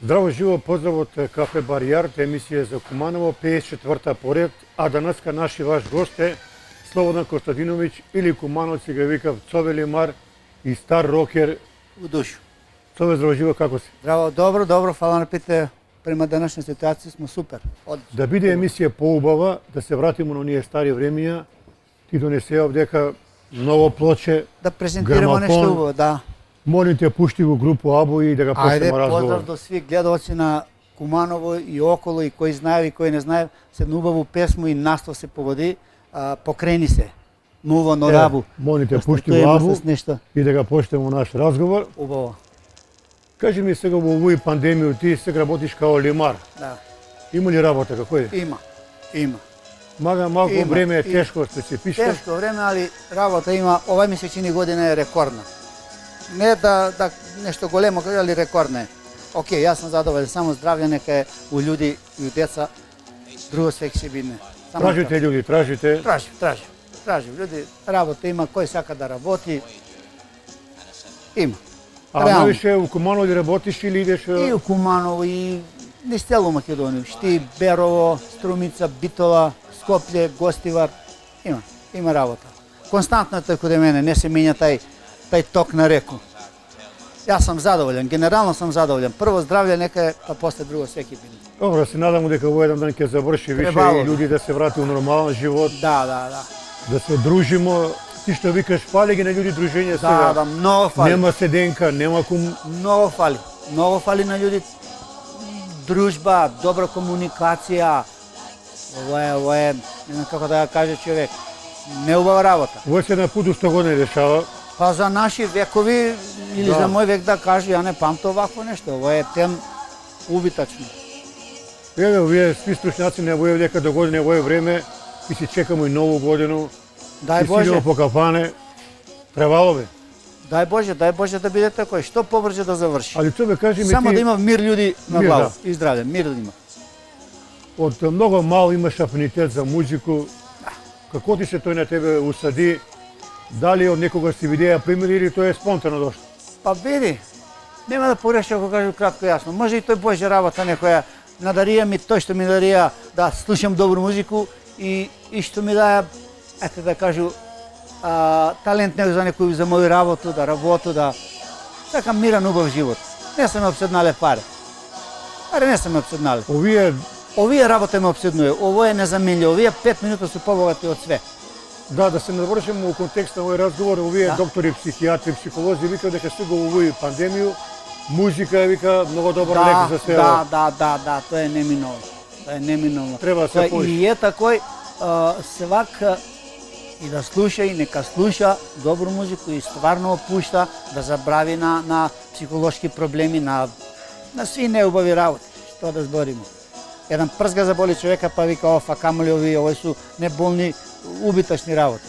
Здраво живо, поздрав од Кафе Баријард, емисија за Куманово, 54-та поред, а данаска наши ваш гост е Слободан Костадиновиќ или Кумановци си ga викав Цове Лимар и стар рокер. У душу. Цове, здраво живо, како си? Здраво, добро, фала на пите. Према данашна ситуација сме супер. Одлично. Да биде емисија поубава, да се вратиме на оние стари времења, ти донесе овдека ново плоче, Да презентираме нешто убаво, да. Молим те, пушти го групу Абу и да го почнеме разговор. Поздрав до сви гледалци на Куманово и около, и кој знае и кој не знае, се една убаву песму и настав се поводи, покрени се. Ново на Абу. Молим те, пушти го Абу и да го почнеме наш разговор. Убаво. Кажи ми сега во овој пандемија, ти сега работиш као лимар. Да. Има ли работа, како е? Има. Малку време е тешко, специфично. Тешко време, али работа има. Ова ми се чини година е рекордна. Не да нешто големо, али рекордна е. Океј, јас сум задоволен, само здравје нека е у луѓи и у деца. Друго све ќе се бидне. Тражите луѓе, тражите. Тражи. Луѓе, работа има, кој сака да работи. Има. А највише у Куманово ли работиш или идеш? И у Куманово, и низ целу Македонија. Шти, Берово, Струмица, Битола, Скопје, Гостивар. Има работа. Константно е тој каде мене, не се менја тај ток на реку. Јас сум задоволен, генерално сум задоволен. Прво здравје нека е, па после друго секи биде. Добро, се надам дека во еден ден ќе заврши више и луѓе да се врати у нормален живот. Да. Да се дружимо. Ти што викаш, фали ги на луѓе дружење сега. Да, многу фали. Нема седенка, нема Многу фали на луѓе дружба, добра комуникација. Ово е, не знам како да ја каже човек, неубава работа. Ово се на пут у 100 години решава. Па за наши векови или за мој век да кажа, ја не памтам овакво нешто. Ово е тем убитачно. Еве, овие сви стручњаци не воје дека до година во време и си чекамо и нову годину. Дај Боже. По кафане, превалови. Дај Боже да биде такој, што побрже да заврши. Али тоа кажи ми само ти... да има мир луѓе на глава и здравје, мир да има. Од многу мал имаш афинитет за музику. Како ти се тој на тебе усади? Дали од некогаш си видеа пример или тоа е спонтано дошло? Па види, нема да погрешам ако кажам кратко јасно. Може и тој Божја работа некоја надарија ми тој што ми дарија да слушам добру музику и што ми даја, ете да кажу, талент за некој за моја работа, да сакам мирен убав живот. Не сме обседнале пари. Не сме обседнале. Овие работа ме обседнува. Ово е незаменливо. Овие 5 минути се побогати од све. Да се навршиме во контекст на овој разговор, овие доктори, психијатри, психолози викаат дека сега во овој пандемију музика вика многу добар лек за се. Да, тоа е неминовно. Треба се поиш. И е такој свак и да слуша и нека слуша добру музику и стварно опушта да забрави на психолошки проблеми, на сви неубави работи. Што да збориме. Еден прс га заболи човека па вика офа камоли овие су неболни убитачни работи.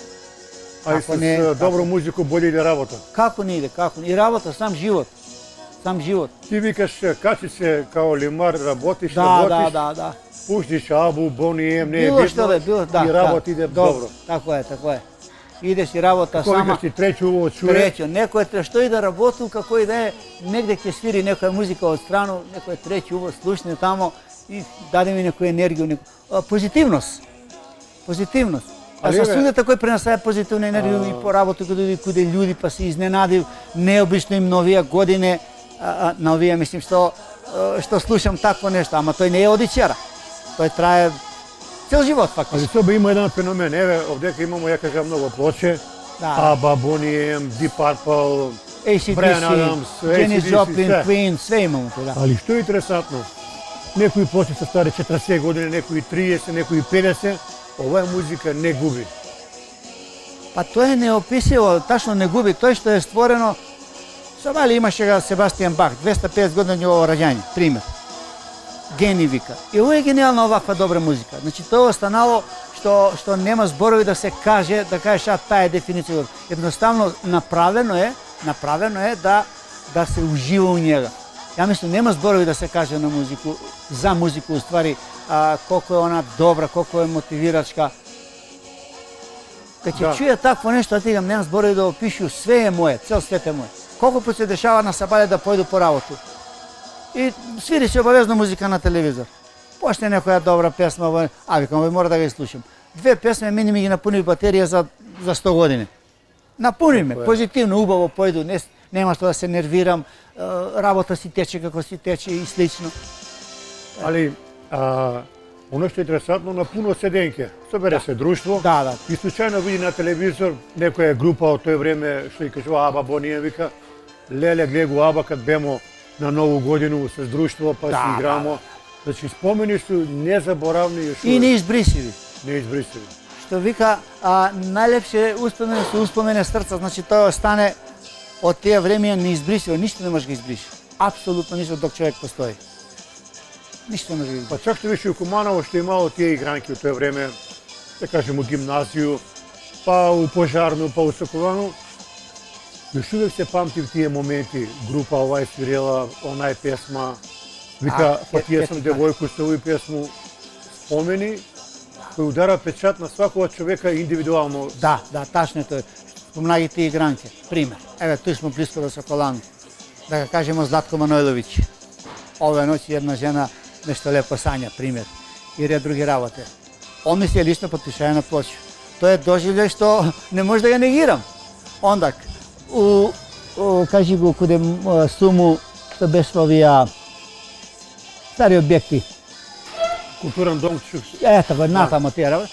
А и с добро музику боли иде работа. Како не иде, и работа, сам живот. Ти викаш качи се као лимар, работиш, Да. Пуштиш Абу, Бони Ем, не е било, и работа иде добро. Така е. Идеш и работа сама. Кој викаш ти тречу ово чуе? Тречу, некој што и да работи, како и да е, негде ќе свири некоја музика од страну, некој треќи уво слушне тамо и даде ми некоја енергија, позитивност. А со студијата кој пренесае позитивна енергија и по работа каде луѓе па се изненадив, необично им новија године, на овие мислим што слушам такво нешто, ама тој не е одичера. Тој трае цел живот фактично. Али тоа има еден феномен, еве овдека имамо ја кажам многу плоче. Аба, Бони Ем, Deep Purple, Брайан Адамс, Дженис Джоплин, Queen, све имамо тоа. Али што е интересантно? Некои плочи се стари 40 години, некои 30, некои 50. Оваа музика не губи. Па тоа е неописиво, тачно не губи. Тој што е створено, Сабали имаше га Себастијан Бах, 250 години негово раѓање, пример. Гени вика. И ово е гениална оваква добра музика. Значи тоа останало што нема зборови да се каже, да кажеш таа е дефиниција. Едноставно направено е да се ужива у njega. Ја мислам нема зборови да се каже на музику, за музику уствари, колку е она добра, колку е мотивирачка. Кога ќе чуја такво нешто, ти гам немам зборови да опишу, све е моје, цел свет е мој. Колку пат се дешава на Сабале да појду по работу? И свири се обавезно музика на телевизор. Почне некоја добра песма, викам, мора да ги слушам. Две песме мини ми ги напуни батерија за 100 години. Напуни ме, позитивно, убаво појду, нема што да се нервирам, работа си тече како си тече и слично. Али, оно што е интересантно, на пуно седенке, собере се друштво, Да. и случајно види на телевизор некоја група од тој време, што и кажува Аба Бонија, вика, леле, гледа го Аба кад бемо на Нову годину с друштво, па си играмо. Значи, спомени су незаборавни још И неизбрисиви. неизбрисиви. Што вика, најлепше успомени се успомене срца, значи тоа остане од тие времења неизбрисиво, ништо не може да ги избриши. Апсолутно ништо док човек постои. Ништо не може да ги избриши. Па чак што беше у Куманово што имало тие игранки од тоа време, да кажем у гимназију, па у Пожарну, па у Соколану, још увек се памтив тие моменти, група овај свирела, онај песма, вика, па тие сам девојку со овој песму, спомени, кој удара печат на свакога човека индивидуално. Да, тачно е тоа. Спомнагите игранке, пример. Еве, тој смо близко до Соколану. Да ga кажемо Златко Манојловиќ. Ове ноќи една жена нешто лепо сања, пример. И ред други работе. Он ми се е лично потпишаја на плоча. Тоа е доживљај што не може да го негирам. Ондак, кажи го куде суму што беше овие стари објекти. Културен дом чук. Ето го, натамо тие работи.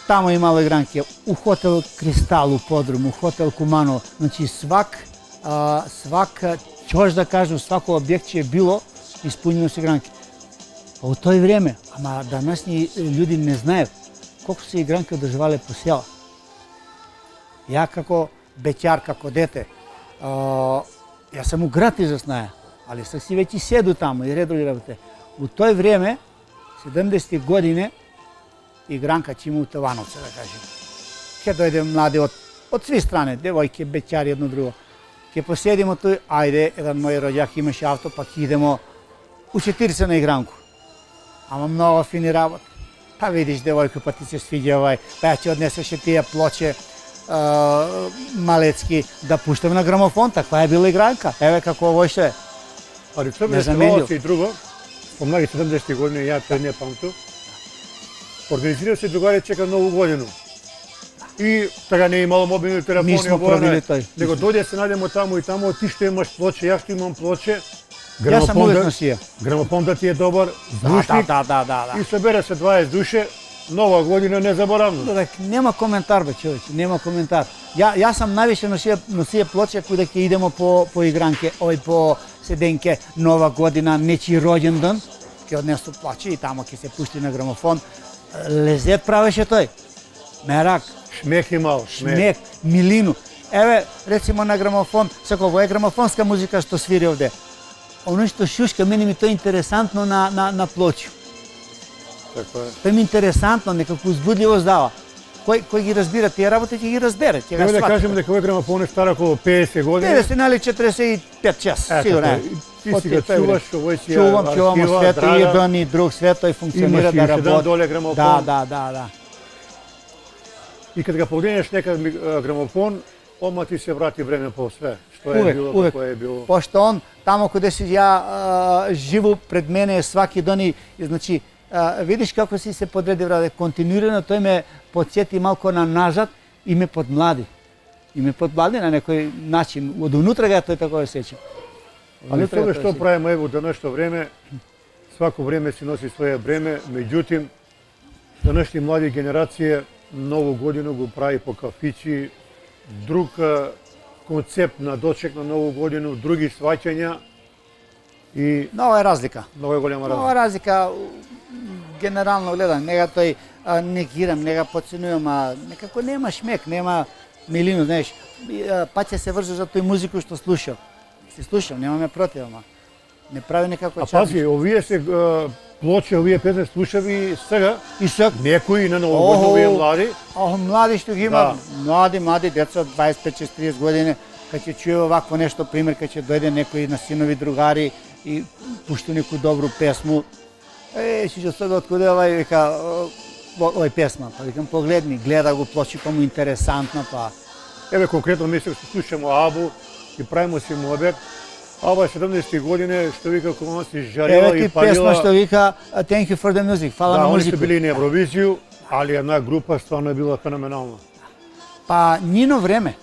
Тамо имало игранки. У хотел Кристал, у подрум, у хотел Куманово. Значи свак, ќе да кажем, свако објектче е било исполнено с игранки. А у тој време, ама данашни луѓе не знаев колку се игранки одржувале по села. Ја како беќар, како дете, ја сам у град израснаја, али сак си веќе седу тамо и ред други работи. У тој време, 70 години, игранка ќе има у Тавановце, да кажем. Ке дојде млади од сви страни, девојки, беќари, едно друго. Ке поседимо тој, ајде, еден мој роѓак имаше авто, па ќе идемо у 40 на игранку. Ама многу фини работи. Па видиш девојка, па ти се свиѓа овај, па ја ќе однесеше тие плоче малецки да пуштаме на грамофон, таква е била игранка. Еве како овој што е. Али тоа беше и друго. Спомнаги 70 години, ја тој не памту. Организираа се другари чека Нову годину. И така не имало мобилни телефони, него дојде се најдемо таму и таму, ти што имаш плоче, јас што имам плоче. Јас сам увек носија. Грамофон да ти е добар, звучник. Да. И собере се 20 душе, Нова година незаборавно. Нема коментар бе човече, нема коментар. Јас сам највише носија плоче кога ќе идемо по игранке, по седенке, Нова година, нечи роѓендан, ќе однесу плоче и тамо ќе се пушти на грамофон. Лезет правеше тој. Мерак. Шмек имал, шмек, милину. Еве, рецимо на грамофон, секој е грамофонска музика што свири овде. Оно што шушка, мене ми тоа е интересантно на плочу. Тоа ми е интересантно, некако узбудливост дава. Кој ги разбира тие работи, ќе ги разбере, ќе го свати. Да кажеме дека овој грамофон е стар околу 50 години. 50, нали 45-6, сигурно. Ти си го чуваш, овој си чувам свето и еден и друг свето и функционира да работи. Имаш доле грамофон. Да. И кога погледнеш некад грамофон, ома ти се врати време по све, што е било, како е било. Пошто он, тамо каде си ја живо пред мене сваки ден, значи, видиш како си се подреди враде, континуирано, тој ме подсети малко на назад и ме подмлади. И ме подмлади на некој начин, од унутра га тој тако се сеќа. Али тоа што правиме ево денешно време, свако време си носи своје бреме, меѓутим, денешни млади генерација Нову годину го прави по кафичи, друг концепт на дочек на Нову годину, други сваќања и Нова е разлика. Нова е голема разлика. Нова разлика генерално гледам, нега тој негирам, нега подценувам, а некако нема шмек, нема милину, знаеш. Паќе се врзу за тој музику што слушам. Се слушам, немаме против, ама не прави некако чарно. А пази, овие се плочи, овие песни слушави сега. И сега некои на новогодно овие млади. Млади што ги има, млади деца 25-30 години, кога ќе чуе овакво нешто, пример, кога ќе дојде некој на синови другари и пушти некој добру песму. Ќе сега откуде вика овој песма, па викам погледни, гледа го плочи, па му интересантна, па. Еве конкретно ми се слушаме Абу и правиме си муабет. А ова 70-ти години, што вика Куманово си Еве жарила и ти песма палила. што вика Thank you for the music, фала Да, на они што музику. били и на Евровизију, али една група стварно е била феноменална. Па нино време.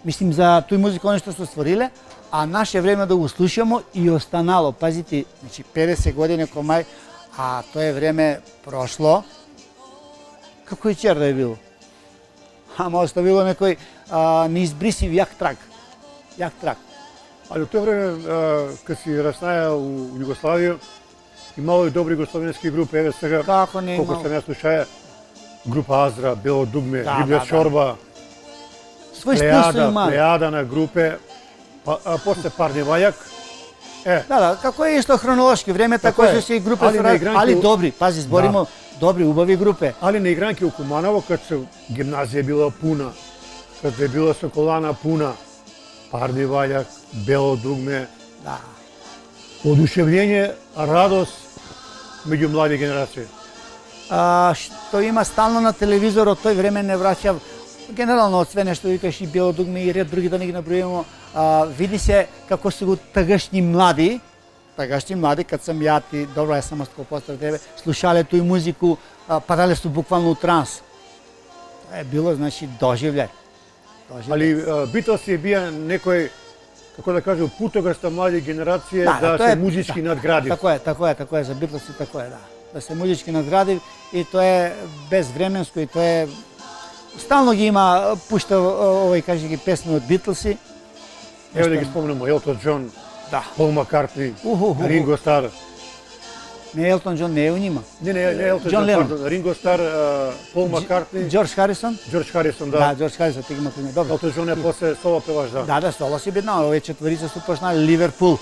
Мислим за тој музика они што се створиле, а наше време да го слушамо и останало. Пазите, значи 50 години комај, а тоа време прошло. Како и вчера да е било. Ама оставило некој неизбрисив јак траг. Јак траг. Али од тоа време, кога си раснаја у Југославија, имало и добри југословенски групи, еве сега, Како не колку имало. сам ја слушаја, група Азра, Бело дугме, Да, Риблја да, да. чорба, Свој стил со имале. плејада на групе, а после Парни Вајак, Да, како е исто хронолошки времето Така кои е. што се и групи Али на игранки али у- добри, пази, зборимо добри, убави групе. али на игранки у Куманово, кад се гимназија била пуна, кад е била Соколана пуна, Парни Вајак, Бело дугме, Да. одушевление, радост меѓу млади генерации. Што има стално на телевизорот, тој време не враќав генерално од све нешто викаш и Бело дугме и ред други да не ги набројуваме, види се како се го тагашни млади, кад сам ја ти, добро ја сам остко постар тебе, слушале тој музику, падале су буквално у транс. Тоа е било, значи, доживљај. Али Битлси бија некој, како да кажу, путогаста млади генерација да тоа се е- музички надгради. Така е, за Битлси тако е, да. Да се музички надградив и тоа е безвременско и тоа е стално ги има, пушта овој кажи ги песни од Битлси. Еве да ги спомнеме Елтон Џон, Да. Пол Маккартни, Уху. Ринго Стар. Не Елтон Џон не е у нима. Не Елтон Џон Џон, Ленон. пардон, Ринго Стар, Пол Маккартни, Џорџ Харисон? Џорџ Харисон, Да, да. Џорџ Харисон ти ги има пример. Добро. Елтон Џон е после соло певаш, да. Да, соло си бидна, овие четворица су почнали Ливерпул.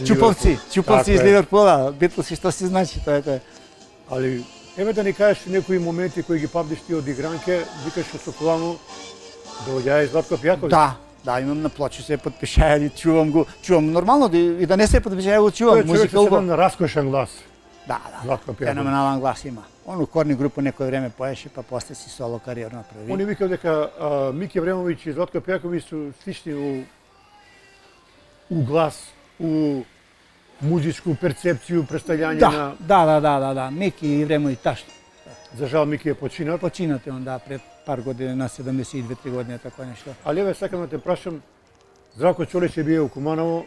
Чуповци Така из е. Ливерпула, Битлси што си значи, тоа е. Али еве да ни кажеш некои моменти кои ги памтиш ти од игранке, викаш што Соколано доаѓа и Златко Пјаковиќ. Да, имам на плочи се потпишаја, чувам нормално и да не се потпишаја, го чувам, Тој е човек музика со убава. еден раскошен глас. Да, Златко Пјаковиќ. феноменален глас има. Он у корни групу некој време поеше, па после си соло кариера направи. Они викаат дека Мики Евремовиќ и Златко Пјаковиќ су слични у глас, у музичку перцепцiju, представљање на... Да, Мики и Времови ташно. За жал Мики е починат. Починате он, да, пред пар години, на 72-3 години, тако нешто. Али еве сакам да те прашам, Здравко Чолич е биел у Куманово,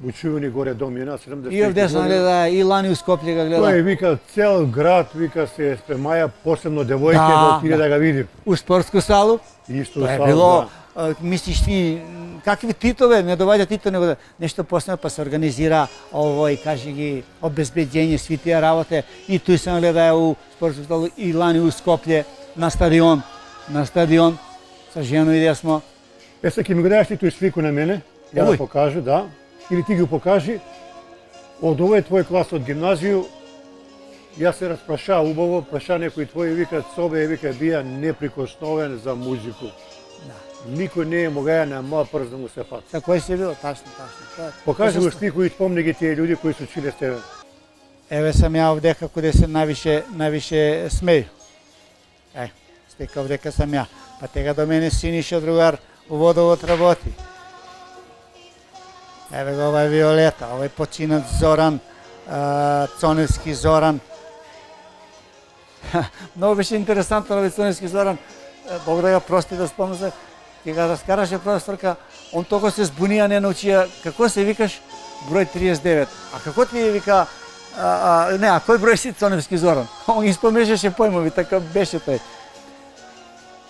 во чувени горе дом на 70 И овде сам гледа, и Лани у Скопје га гледа. Тој вика цел град, вика се спремаја, посебно девојке да отиде да го види. У спортску салу. Исто Тоа е сам, било, да. мислиш ти, какви титове, не доваѓа Тито, него нешто посебно, па се организира овој, кажи ги, обезбедење, сви тие работе. И тој сам гледа у спортску салу, и Лани у Скопје, на стадион, со жено иде смо. Сега ќе ми го дадеш ти тој слику на мене, ја Овој? да покажу, да. Или ти ги покажи. Од овој твој клас од гимназију, јас се распраша убаво, праша некои твои викаат собе, вика бија неприкосновен за музику. Никој не е могаја на моја прст да му се фати. Тако е се било, ташно. Покажи го слику и спомни ги тие луѓе кои се училе с тебе. Еве сам ја овде како да се највише смеј. Стека овдека сам ја. Па тега до мене Синиша другар у водовод работи. Еве го ова е Виолета, ова е починат Зоран, Цоневски Зоран. Многу беше интересантно овој Цоневски Зоран. Бог да ја прости да спомнам се. Ќе го раскараше професорка, он толку се збунија, не научија како се викаш број 39. А како ти вика кој број си Цоневски Зоран? Он ги спомнеше појмови, така беше тој.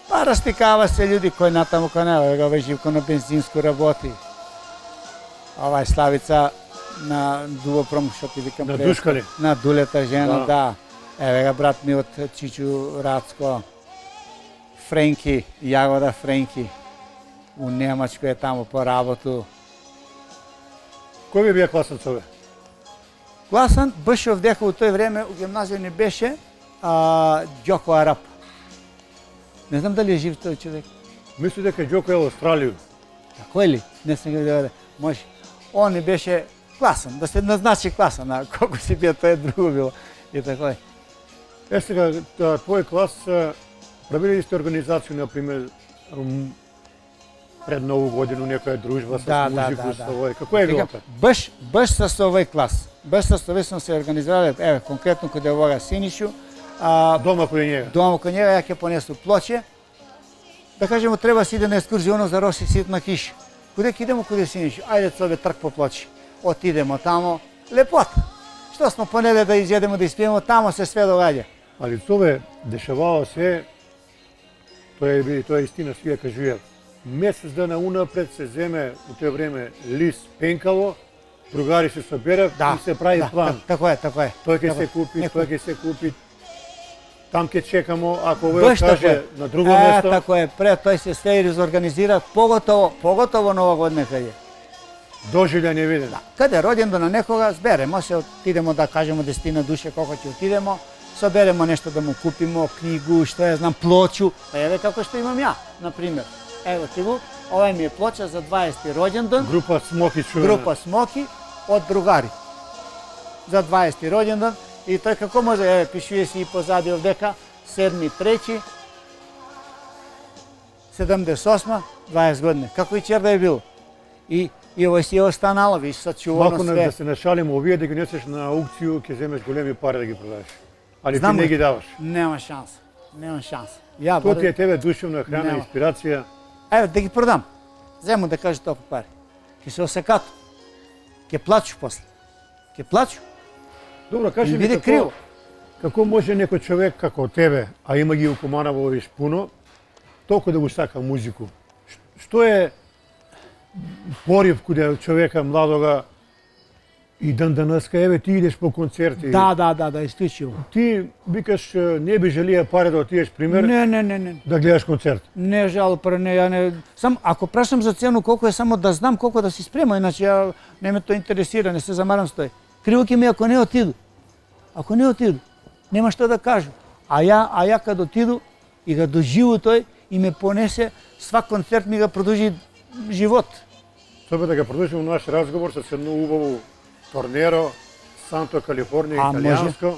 Па растикава се луѓе кој натаму кој не, го Живко на бензинско работи. Ова е Славица на Дубопром, што ти викам На пред- Душкали. На Дулета жена, Да. да. Еве га брат ми од Чичу Рацко. Френки, Јагода Френки. У Немачко е таму по работу. Кој би бија класен сове? Гласан беше овдека у тој време, у гимназија не беше Ѓоко Арап. Не знам дали е жив тој човек. Мисли дека Ѓоко е од Австралија. Тако е ли? Не сме го виделе. Може. Он не беше класан, да се назначи класан, а колку си бија, тоа е друго било. И тако е. Сега, твој клас правили сте организација, например, пред Нову годину некоја дружба со Да, да, музику, да, со да. овој. Како е било тоа? Баш со овој клас. Баш со овој сме се организирале, еве конкретно каде овога Синишу, Дома кој njega. дома кај него ја ќе понесу плоче. Да кажеме треба си иде на екскурзија за Роси Ситна киш. Куде ќе идемо куде Синишу? Ајде цове трк по плочи. Отидемо тамо, лепота. Што сме понеле да изједеме да испиеме, тамо се све догаѓа. Али цове дешавало се, тоа е истина, свија кажуваат. Месец дана унапред се земе у тоа време лист пенкало, другари се соберат и се прави план. Така е, така е. Тој ќе се купи, тој ќе се купи. Там ќе чекамо, ако овој каже на друго место. Така е, пред тој се све изорганизира, поготово Нова година каде. Доживљај не виден. Каде роденден на некога, зберемо се, отидемо да кажемо 10 душе колку ќе отидемо, соберемо нешто да му купимо, книгу, што ја знам, плочу. Еве како што имам ја, на пример. Ево ти го, ова ми е плоча за 20 роѓендан. Група Смоки чувена. Група Смоки од другари. За 20 роѓендан и тој како може, еве пишува си и позади овдека 7.3. 78, 20 години. Како и чер да е било. И овој си е останало, виж, сачувано Малку све. да се нашалимо, овие да ги несеш на аукцију, ќе земеш големи пари да ги продадеш. Али Знам ти не го. ги даваш. Нема шанса. Нема шанса. Ја Тоа ти е тебе душевна храна, Нема. инспирација. Еве да ги продам. Зему да кажа толку пари. Ќе се осекат. Ќе плачу после. Ќе плачу. Добро, кажи Ми ми биде криво. како може некој човек како тебе, а има ги у Куманово виш пуно, толку да го сака музику? Што е порив каде човека младога и дан денеска, еве ти идеш по концерти. Да, исклучиво. Ти викаш не би желија пари да отидеш пример Не. да гледаш концерт. Не жал, ја не. Сам ако прашам за цену колку е, само да знам колку да си спрема, иначе ја не ме тоа интересира, не се замарам с тој. Криво ќе ми ако не отиду. Ако не отиду, нема што да кажам. А ја кад отиду и ga доживу тој и ме понесе, свак концерт ми ga продолжи живот. Собе да го продолжиме наш разговор со едно убаво торнеро, Санто Калифорнија, италијанско.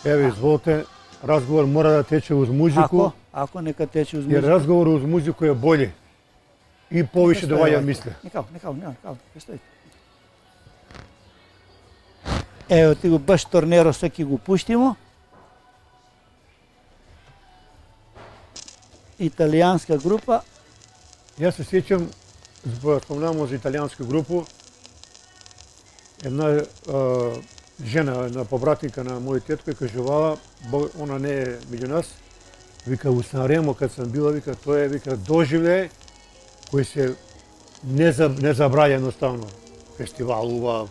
Еве, изволте, разговор мора да тече уз музику. Ако нека тече уз Jer музика. razgovor uz muziku je bolji i poviše dovaja misle. Некао, стои. Ево ти го баш торнеро се ќе го пуштимо. Италијанска група. Јас се сеќам, спомнавamo за италијанска групу, една жена, една побратника на мој тетко, кажувала, она не е меѓу нас, вика, у Санремо, кад сам била, вика, тоа е, вика, доживле, кој се не забраја едноставно. Фестивалува.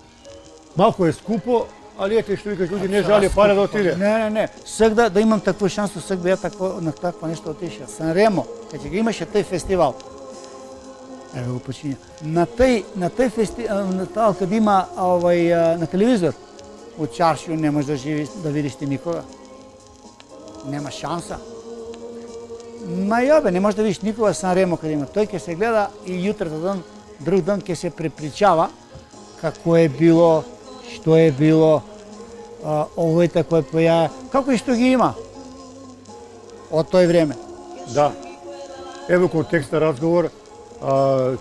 Малку е скупо, али ете што викаш, луѓе не жали пари да отиде. Не. Сак да имам таква шансу, сак да ја на таква нешто отиша. Санремо, кај ќе го имаше тој фестивал. Ево го почиња. На тој фестивал, кад има на телевизор, у чаршију не можеш да живиш, да видиш ти никога. Нема шанса. Ма јобе, не можеш да видиш никога Санремо каде има. Тој ќе се гледа и јутрото ден, друг ден ќе се препричава како е било, што е било, овој тако е појава, како и што ги има од тој време. Да. Ево контекста разговор,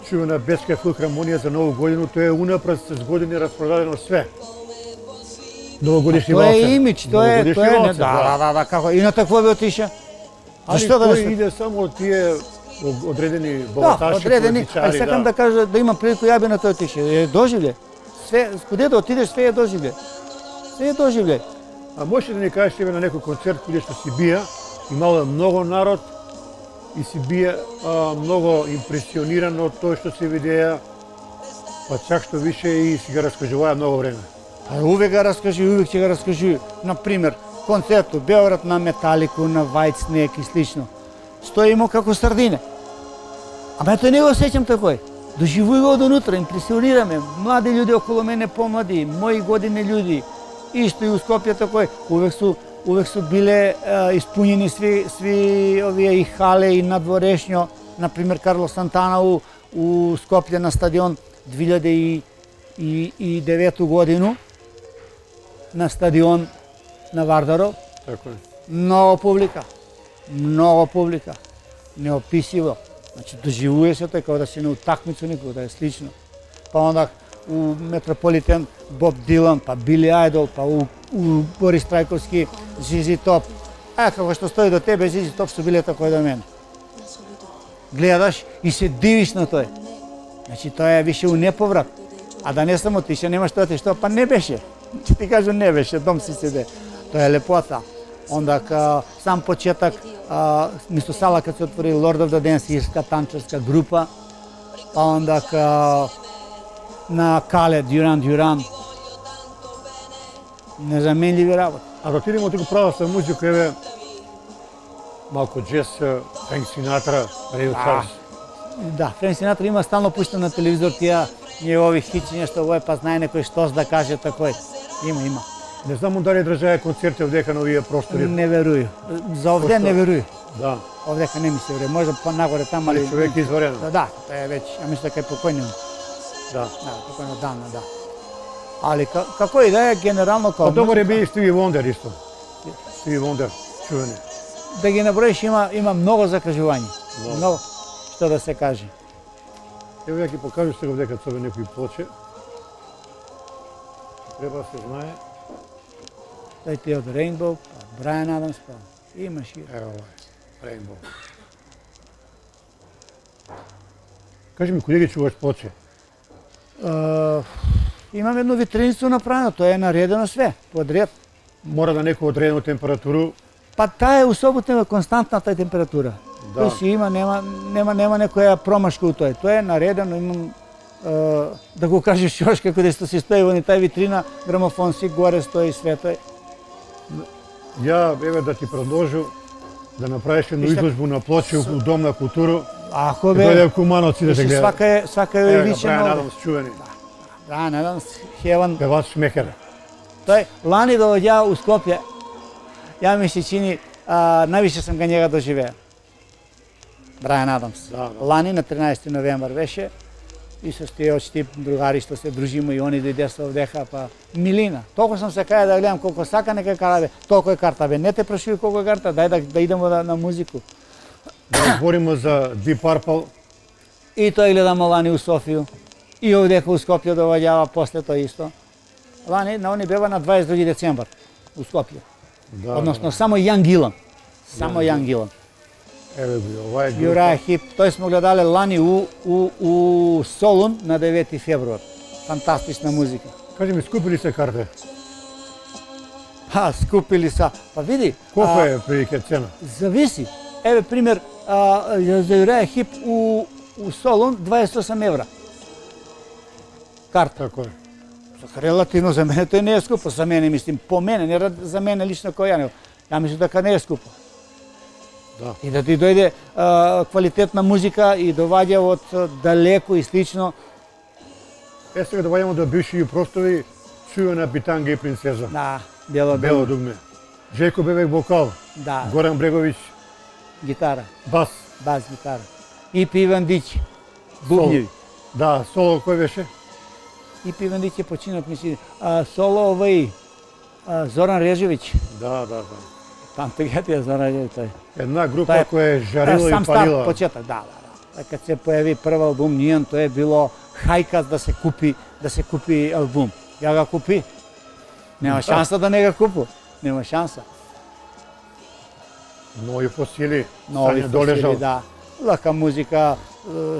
чувена Бечка филхармонија за Нову годину, тоа е унапред с години распродадено све. Новогодишни Тоа валци. е имидж, тоа е, Новогодишни да, како и на такво би отиша. Али Зашто да тој не иде само од тие одредени Да, балаташи, одредени, политичари, сакам да кажа да имам прилику ја би на тој отиша. Е доживле. Све, куде да отидеш, све е доживле. Све е доживле. А можеш да ни кажеш еве на некој концерт каде што си бија, имало е многу народ и си бија многу импресиониран од тоа што се видеа, па чак што више и си го раскажуваа многу време. А увек го раскажи, увек ќе го раскажи. Например, концерт у Белград на Металику, на Whitesnake и слично. Стоимо како сардине. Ама тој не го сеќам такој. Доживуј го од унутра, импресионираме. Млади луѓе околу мене, помлади, мои години луѓе. Исто и у Скопје такој. Увек су биле испуњени сви овие и хале и надворешњо. Например, Карло Сантана у Скопје на стадион 2009 годину. На стадион на Вардаров. Така е. Многу публика. Неописиво. Значи доживuje се тој како да си на утакмицу некој, да е слично. Па онда у Метрополитен Боб Дилан, па Били Ајдол, па у Борис Трајковски Зизи Топ. Како што стои до тебе Зизи Топ со билета кој до мене. Гледаш и се дивиш на тој. Значи тоа е више у неповрат. А да не само ти, немаш тоа ти што, па не беше. Ќе ти кажам не беше, дом си седе. Тоа е лепота. Онда сам почеток, мисто сала кад се отвори Lord of the Dance, ирска танчарска група, па онда на Кале, Дюран, незаменливи работи. А да отидемо туку православна музика, еве малку джез, Френк Синатра, Рей Чарлс. Да, Френк Синатра има стално пушта на телевизор тие негови хитчи, нешто овој, па знае некој штос да каже такој. Има. Не знам дали држае концерти овдека на овие простори. Не верую. За овде не верую. Да. Овдека не ми се верuje. Може па нагоре таму, Али човек изварено. Да, тоа е веќе, ја мислам дека е покојниот. Да. Да, покојно дана, да. Али како и да е генерално како. Па добар е би и Стиви Вондер исто. Стиви Вондер, чувени. Да ги наброиш има многу закажувања. Многу што да се каже. Ево ја ќе покажеш сега овдека цове некои плоче. Треба да се знае. Тој ти од Rainbow, па Брайан Адамс, па имаш и... Ево овај, Rainbow. Кажи ми, кој ги чуваш плоче? Имам едно витринство направено, тоа е наредено све, подред. Мора да некој одредена температуру. Па таа е у собота константната температура. Да. Тој си има, нема некоја промашка у тој. Тоа е наредено, имам да го кажеш још како да се стои во тај витрина, грамофон си горе стои све тој. Ја еве да ти предложу да направиш едно изложбу на плоче у Дом на културу. Ако Дојде бе, в Кумановци да те гледа. свака е Еве го, личен Брайан овде. Адамс, чувени. Брайан Адамс, Хеван. Певач Шмехер. Тој лани доаѓа у Скопје. Ја ми се чини највише сам ga njega доживеа. Брайан Адамс. Да. Лани на 13 новембар беше и со тие очти другари што се дружиме и они дојде со овдека, па милина. Толку сам се каја да гледам колку сака нека кара бе. Толку е карта бе. Не те прашувај колку е карта, дај да идеме на музику. Да збориме за Deep Purple. И тој гледам лани у Софију. И овдека у Скопје доаѓава после тоа исто. Лани на они бева на 22 децембар у Скопје. Да, Односно само Јан Гилан. Само Јан Гилан. Еве го, ова е Јураја Хип, тој сме гледале лани у Солун на 9 февруар. Фантастична музика. Кажи ми, скупили се карте? Скупили са. Па види, Колку е прилike цена? зависи. Еве пример, за Јураја Хип у Солун 28 евра. Карта. Така е. Релативно за мене тој не е скупо, за мене мислим, по мене, не за мене лично кој ја не. Ја мислам дека не е скупо. Да. И да ти дојде квалитетна музика и доаѓа од далеко и слично. Сега доаѓамо до бивши простори, чувена Битанга и принцеза. Да, бело Бело дугме. Жеко Бебек вокал, Да, Горан Бреговиќ гитара, бас. бас гитара. И Иван Дич, бубњеви. Да, соло кој беше? И Иван Дич е починат, мисли, соло овај Зоран Режевиќ. Да. Памте ги ја Зоран Режевиќ тој. Една група Тоа е- која е жарила Сам и стар палила. почеток, да. Кад се појави прв албум Нијан, тоа е било хајкас да се купи албум. Ја го купи. Нема шанса да не го купу. Нема шанса. Нови фосили, Нови Сања Долежал. фосили, да. Лака музика,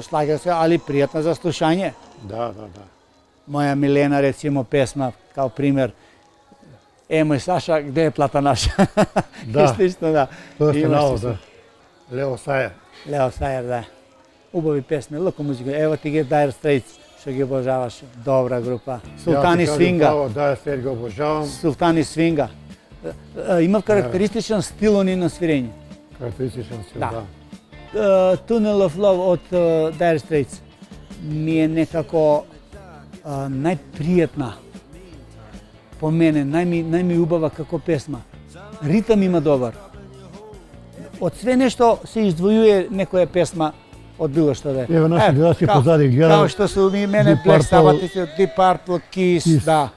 шлагер се, али пријатна за слушање. Да. Моја Милена, рецимо, песма, као пример, мој Саша, где е плата наша? Да. И слично, да. Тоа сте Имаш нао, си да. Лео Сајер. Лео Сајер, да. Убави песми, лако музика. Ево ти ги Dire Straits, што ги обожаваш. Добра група. Султани Свинга. Да, след го обожавам. Султани Свинга. Имав карактеристичен стил они на свирење. Карактеристичен стил, Да. да. Tunnel of Love од Dire Straits ми е некако најпријатна по мене, најми убава како песма. Ритам има добар. Од све нешто се издвојува некоја песма од било што да е. Еве наши гледачи као- позади гледат. Као што се ми мене Deep Black Purple, Sabbath, Deep Purple, Kiss, Kiss. да.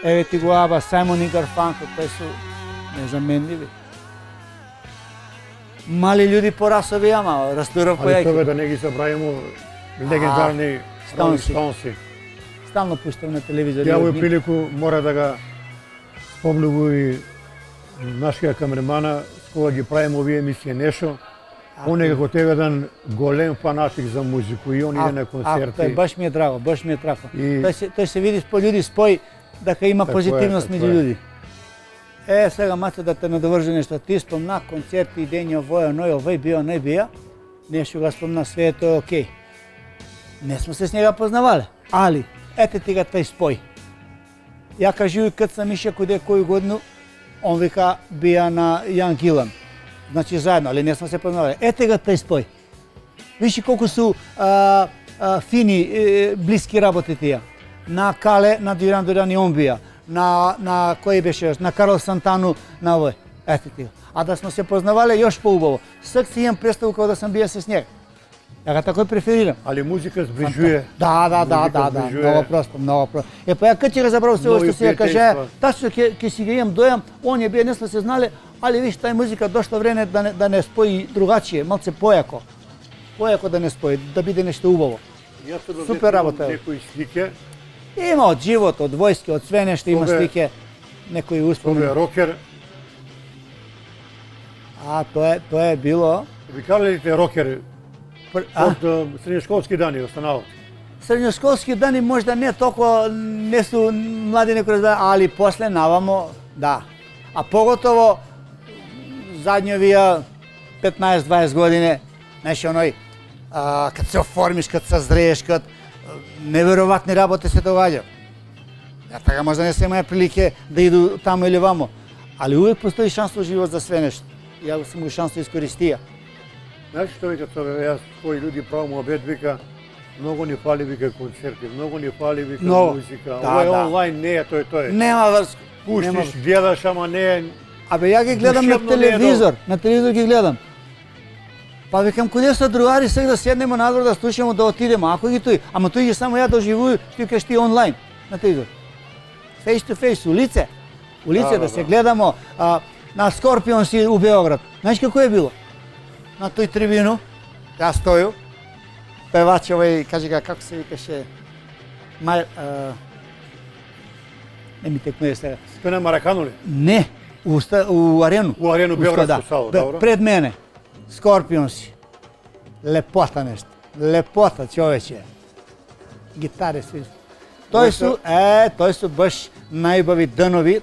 Еве ти го Аба, Simon и Garfunkel, тој су незаменливи. Мали люди по расови, ама растурав по Али јајки. тоа да не ги забравимо легендарни Rolling Стоунси. Stones. Стално пуштам на телевизор. Ја овој прилику мора да га спомнувам и нашиот камермана, кога ги правиме овие емисија Нешо. Он е како тебе еден голем фанатик за музику и он иде на концерти. Тој баш ми е драго, баш ми е драго. И- Тој се види по луѓе спој дека има Така е, позитивност така меѓу е. луѓе. Сега Мацо да те надовржи нешто, ти спомна концерти, дења, овој, оној, овој био, оној био. Нешто го спомна, све е тоа окей. Не сме се с njega познавале, али ете ти ga тај спој. Ја кажу и кад сам ише куде коju годину, он вика бија на Јан Гилан. Значи заедно, али не сме се познавале. Ете ga тај спој. Виши колку су фини, блиски работи тие. На Кале, на Дюран Дюран и он бија. На кој беше, на Карл Сантану, на овој. Ете ти. А да сме се познавале још поубаво. Сак си имам представу како да сам бија со njega. Ја га такој преферирам. Али музика сближуе. Да, Музика сближуе. многу просто, многу просто. Па ја кад ќе го забрав се ова што Нови си ја каже, пријателјства. тачно ќе си ги имам дојам, он е бие, не сме се знали, али виж тај музика дошло време да не спои другачие, малце појако. Појако да не спои, да биде нешто убаво. Јас се Супер работа е. некои слике, Има од живот, од војски, од све нешто има Тоа е- слике, некои тоа е успомени. рокер. А тоа е било Викалите рокер а? од средњошколски дани останават. Средњошколски дани можда не толку не су млади некои разбира, али после навамо да. А поготово задњовија 15-20 години, знаеш оној кад се оформиш, кад созрееш, кад неверојатни работи се догаѓа. Ја така можда не се имаја прилике да иду таму или вамо, али увек постои шанс во живот за све нешто. Ја сум го шанс да искористија. Знаеш што вика тоа, јас кои луѓе правам обед, вика, многу ни фали, вика, концерти, многу ни фали, вика, Многу. музика. Да, Ова е да. онлайн, не е, тој е. Нема врска. Пуштиш, гледаш, ама не е. Абе ја ги гледам на Душевно не е телевизор, на телевизор ги гледам. Па викам куде се другари сега да седнеме надвор да слушаме да отидеме, ако ги тој, ама тој ги само ја доживуju, ти кажеш ти онлайн на телевизор. Face to face, у лице. У лице да се гледамо на Скорпионси у Београд. Знаеш како е било? На тој трибину, јас стоју, певач овој, кажи ga како се викаше, не ми текнуе сега. Тоа на Маракану ли? Не, у Арену. У Арену Белградско сало, Бе, добро. пред мене, Скорпионси. Лепота нешто. Лепота, човече. Гитари сви. Тој су баш најубави дънови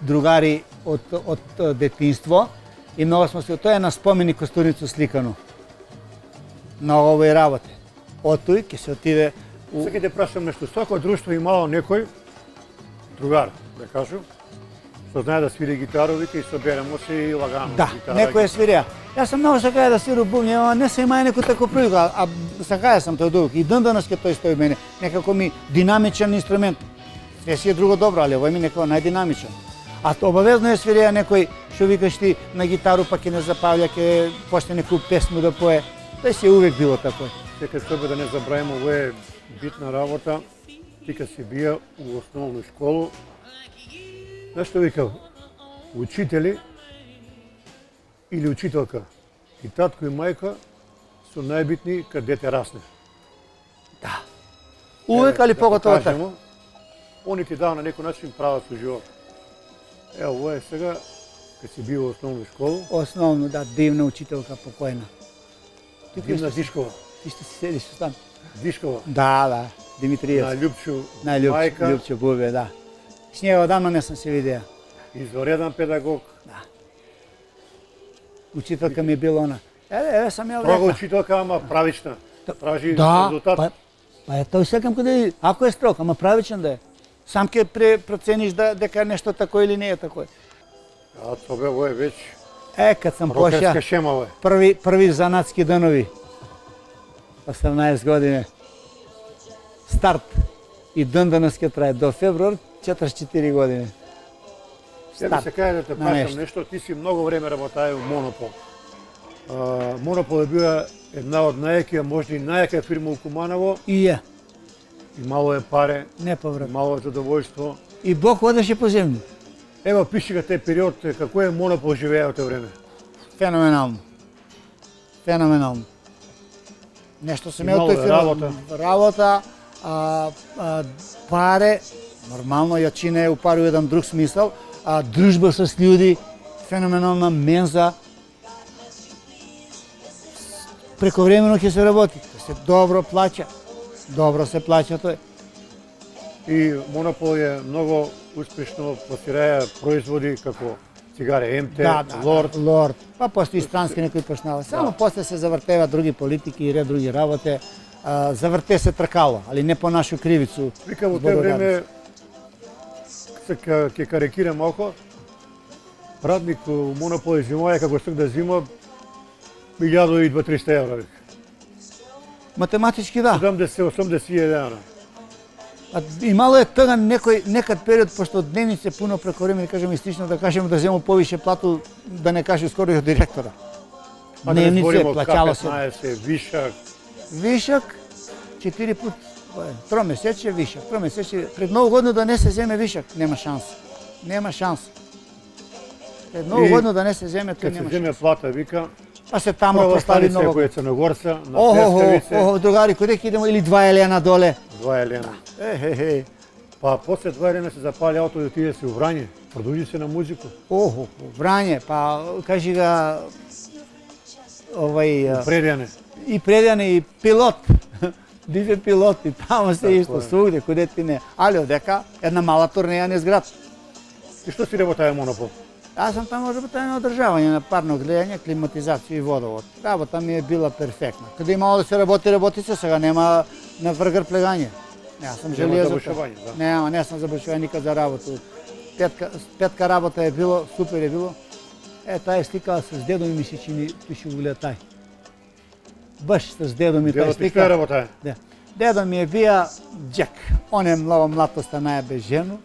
другари од детинство и многу сме се, тоа е на спомени Костурница сликано. Многу овој работи. Од тој ќе се отиде у... Сега ќе те прашам нешто, секој друштво имало некој другар, да кажу, што знае да свири гитару, вика и соберемо се и лагано. Да, гитара, некој е свирија. Јас сам многу сакаја да свирам бубњи, ама не се имаја некој таков прилика, а сакаја сам тој довик. И ден денес ке тој стои мене, некако ми динамичен инструмент. Све си е друго добро, али овој ми некако најдинамичен. А обавезно е свирија некој што викаш ти на гитару, па ќе не запавља, ќе почне некој песму да пое. Тој си е увек било такој. Сега себе да не забравимо, ова е битна работа. Ти кад си бија у основна школу, знаеш што викав? Учители или учителка и татко и мајка су најбитни кад дете расне. Да. Увек, али поготово така. кажемо, они ти дава на некој начин прават со живот. Ево, ова е сега, кад си бил во основна школа, Основно, да, дивна учителка покојна. Ти Дивна што Дишкова. ти што си седиш там? Дишкова, Да, на Димитријев. Љупчу, Најљупче, мајка, Љупче Бубе, да. С него одамна не сум се видеа. извареден педагог, Учителка ми е била она. Еве сам ја строга рекла. учителка, ама правична. Тражи Да, резултат. па е тој секам каде ако е строг, ама правичен да е. Сам ќе процениш дека нешто тако или не е тако. А тоа ова е веќе Кад сам рокерска поша шема ова е. први занатски данови. 18 години. Старт. И ден денес ќе трае до февруар 44 години. Ја би се каја да те на прашам нешто. нешто, ти си многу време работаја у Монопол. Монопол е била една од најакија, можда и најака фирма у Куманово, И е, имало е паре, неповрат. имало е задоволство. И Бог одеше по земја. Ево, пиши га тој период, како е Монопол живеа од тоа време. феноменално. Феноменално. Нешто се И ме од мало тој филм. работа. Паре, нормално јачина е упари еден друг смисъл, дружба с луѓе, феноменална менза. Прековремено ќе се работи, се добро плаќа. Добро се плаќа тој. И Монопол е многу успешно пласираја производи како цигаре МТ, Лорд. Лорд. Па после и странски некои почнава. Само после се завртева други политики и ред други работи. Заврте се тркало, али не по нашу кривицу. Вика во тоа време, ќе карикирам малку, радник у Монопол изимаја како сток да зима 1200-300 евра. Математички да. 70-80 евра. Имало е тога некад период, пошто дневница е пуно преко време, да кажем истично, да кажем да зему повише плату, да не каже скоро и од директора. Дневница е плаќало се. К15, вишак. Вишак, 4 пут, тромесече вишак, тромесече, пред Ново година да не се земе вишак, нема шанс. Нема шанс. Пред Ново година да не се земе, тој Кад се нема земе шанс. плата, вика, А се тамо прва постави станица ново. која е Црногорца, на Пескавице, другари, куде ќе идемо или 2 елена доле? 2 елена. Па после 2 елена се запали ауто и отиде се у Врање, продолжи се на музику. Врање, па кажи ga Предјане. и предјане и пилот. Биве пилот и тамо се исто свугде, куде ти не. Али одека една мала турнеја низ град. И што си работаја Монопол? Аз сам таму работаја на одржавање на парно гледање, климатизација и водовод. Работа ми е била перфектна. Каде имало да се работи се, сега нема на вргар плегање. Јас сум Нема железо. завршување, да. Нема, не сум завршување никад за работа. Петка работа е било, супер е било. Таа слика с дедо ми се чини пишувуле тај. Баш с дедо ми тај Дедо ти слика. што работаја? Да. Дедо ми е бија Джек. Он е многу млад останаја без жено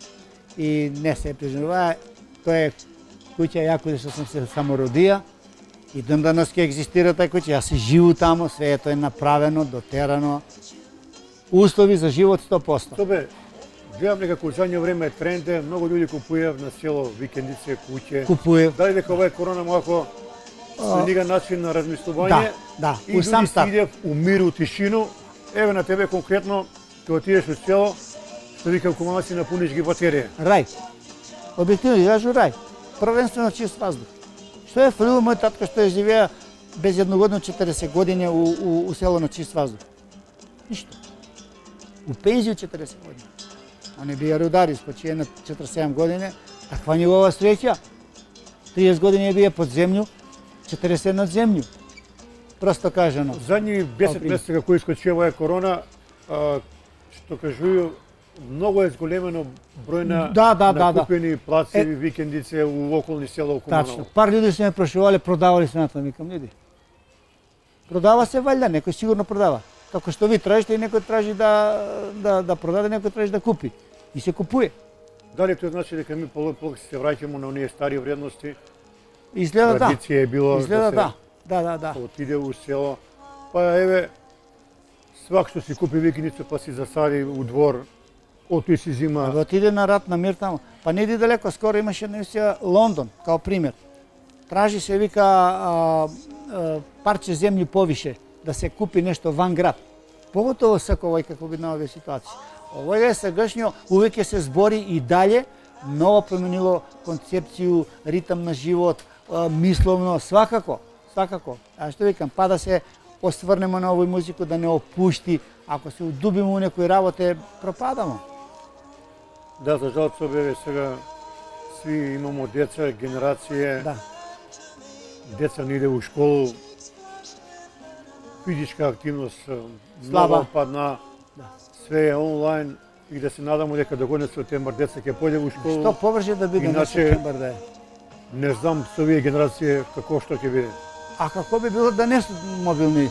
и не се преженува. Тој е куќа јако што сум се самородија и ден данас ќе екзистира тај куќа. Јас се живу тамо, све е тоа е направено, дотерано. Услови за живот 100%. Тобе, гледам некако у задње време тренд е, многу луѓе купуваат на село викендице, куќе. Купуе. Дали дека ова е корона малку сменига начин на размислување? Да, И у сам луѓе стар. си иде у миру, тишину. Еве на тебе конкретно, ќе отидеш у село, што викам кумала си напуниш ги батерија. Рај. Објективно ја кажу рај. Првенствено чист воздух. Што е фалило мој татко што е живеа без едногодно 40 години у село на чист воздух? Ништо. У пензију 40 години. Он е бија рудар, почие на 47 години. Таква негова среќа. 30 години е бија под земју, 40 над земју. Просто кажано. Задни 10 месеца како искочи оваа корона, што кажују, многу е зголемено број на накупени плаци, викендице у околни села у Куманово. Тачно. Пар луѓе се ме прошувале, продавали се на тоа, викам, луѓе. Продава се валјда, некој сигурно продава. Како што ви тражите и некој тражи да продаде, некој тражи да купи. И се купуе. Дали тоа значи дека ми полека се враќаме на оние стари вредности? Изгледа да. Традиција е било Изгледа да да. се отиде у село. Па еве, свак што си купи викиница па си засади у двор, отиде си зима. Да отиде на рат на мир таму. Па не иди далеко, скоро имаше една емисија Лондон, као пример. Тражи се вика парче земји повише, да се купи нешто ван град. Поготово сако овој како би на овие ситуации. Овој е сегашниот, увеќе се збори и дале, ново променило концепцију, ритам на живот, мисловно, свакако. А што викам, па да се осврнемо на овој музику, да не опушти, ако се удубиме у некои работи, пропадамо. Да, за жал собе сега сви имамо деца, генерација. Да. Деца не иде у школу. Физичка активност Слаба. многу падна. Све е онлайн и да се надамо дека до година септембар деца ќе појде у школу. Што побрже да биде на Иначе, септембар да е. Не знам со овие генерација како што ќе биде. А како би било да не се мобилни,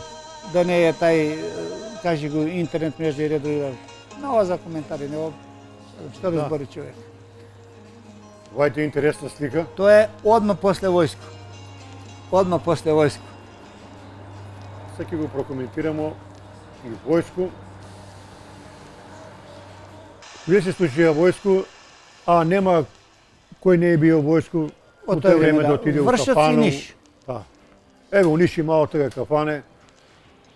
да не е тај, кажи го, интернет мрежа и редови. Ново за коментари, нево што да збори човек. Ова е интересна слика. Тоа е одма после војско. Одма после војско. Сега ќе го прокоментирамо и војско. Кој се случија војско, а нема кој не е био војско у тоа време да отиде у Вршат Капану. финиш. Да. Еве униши мало тога кафане,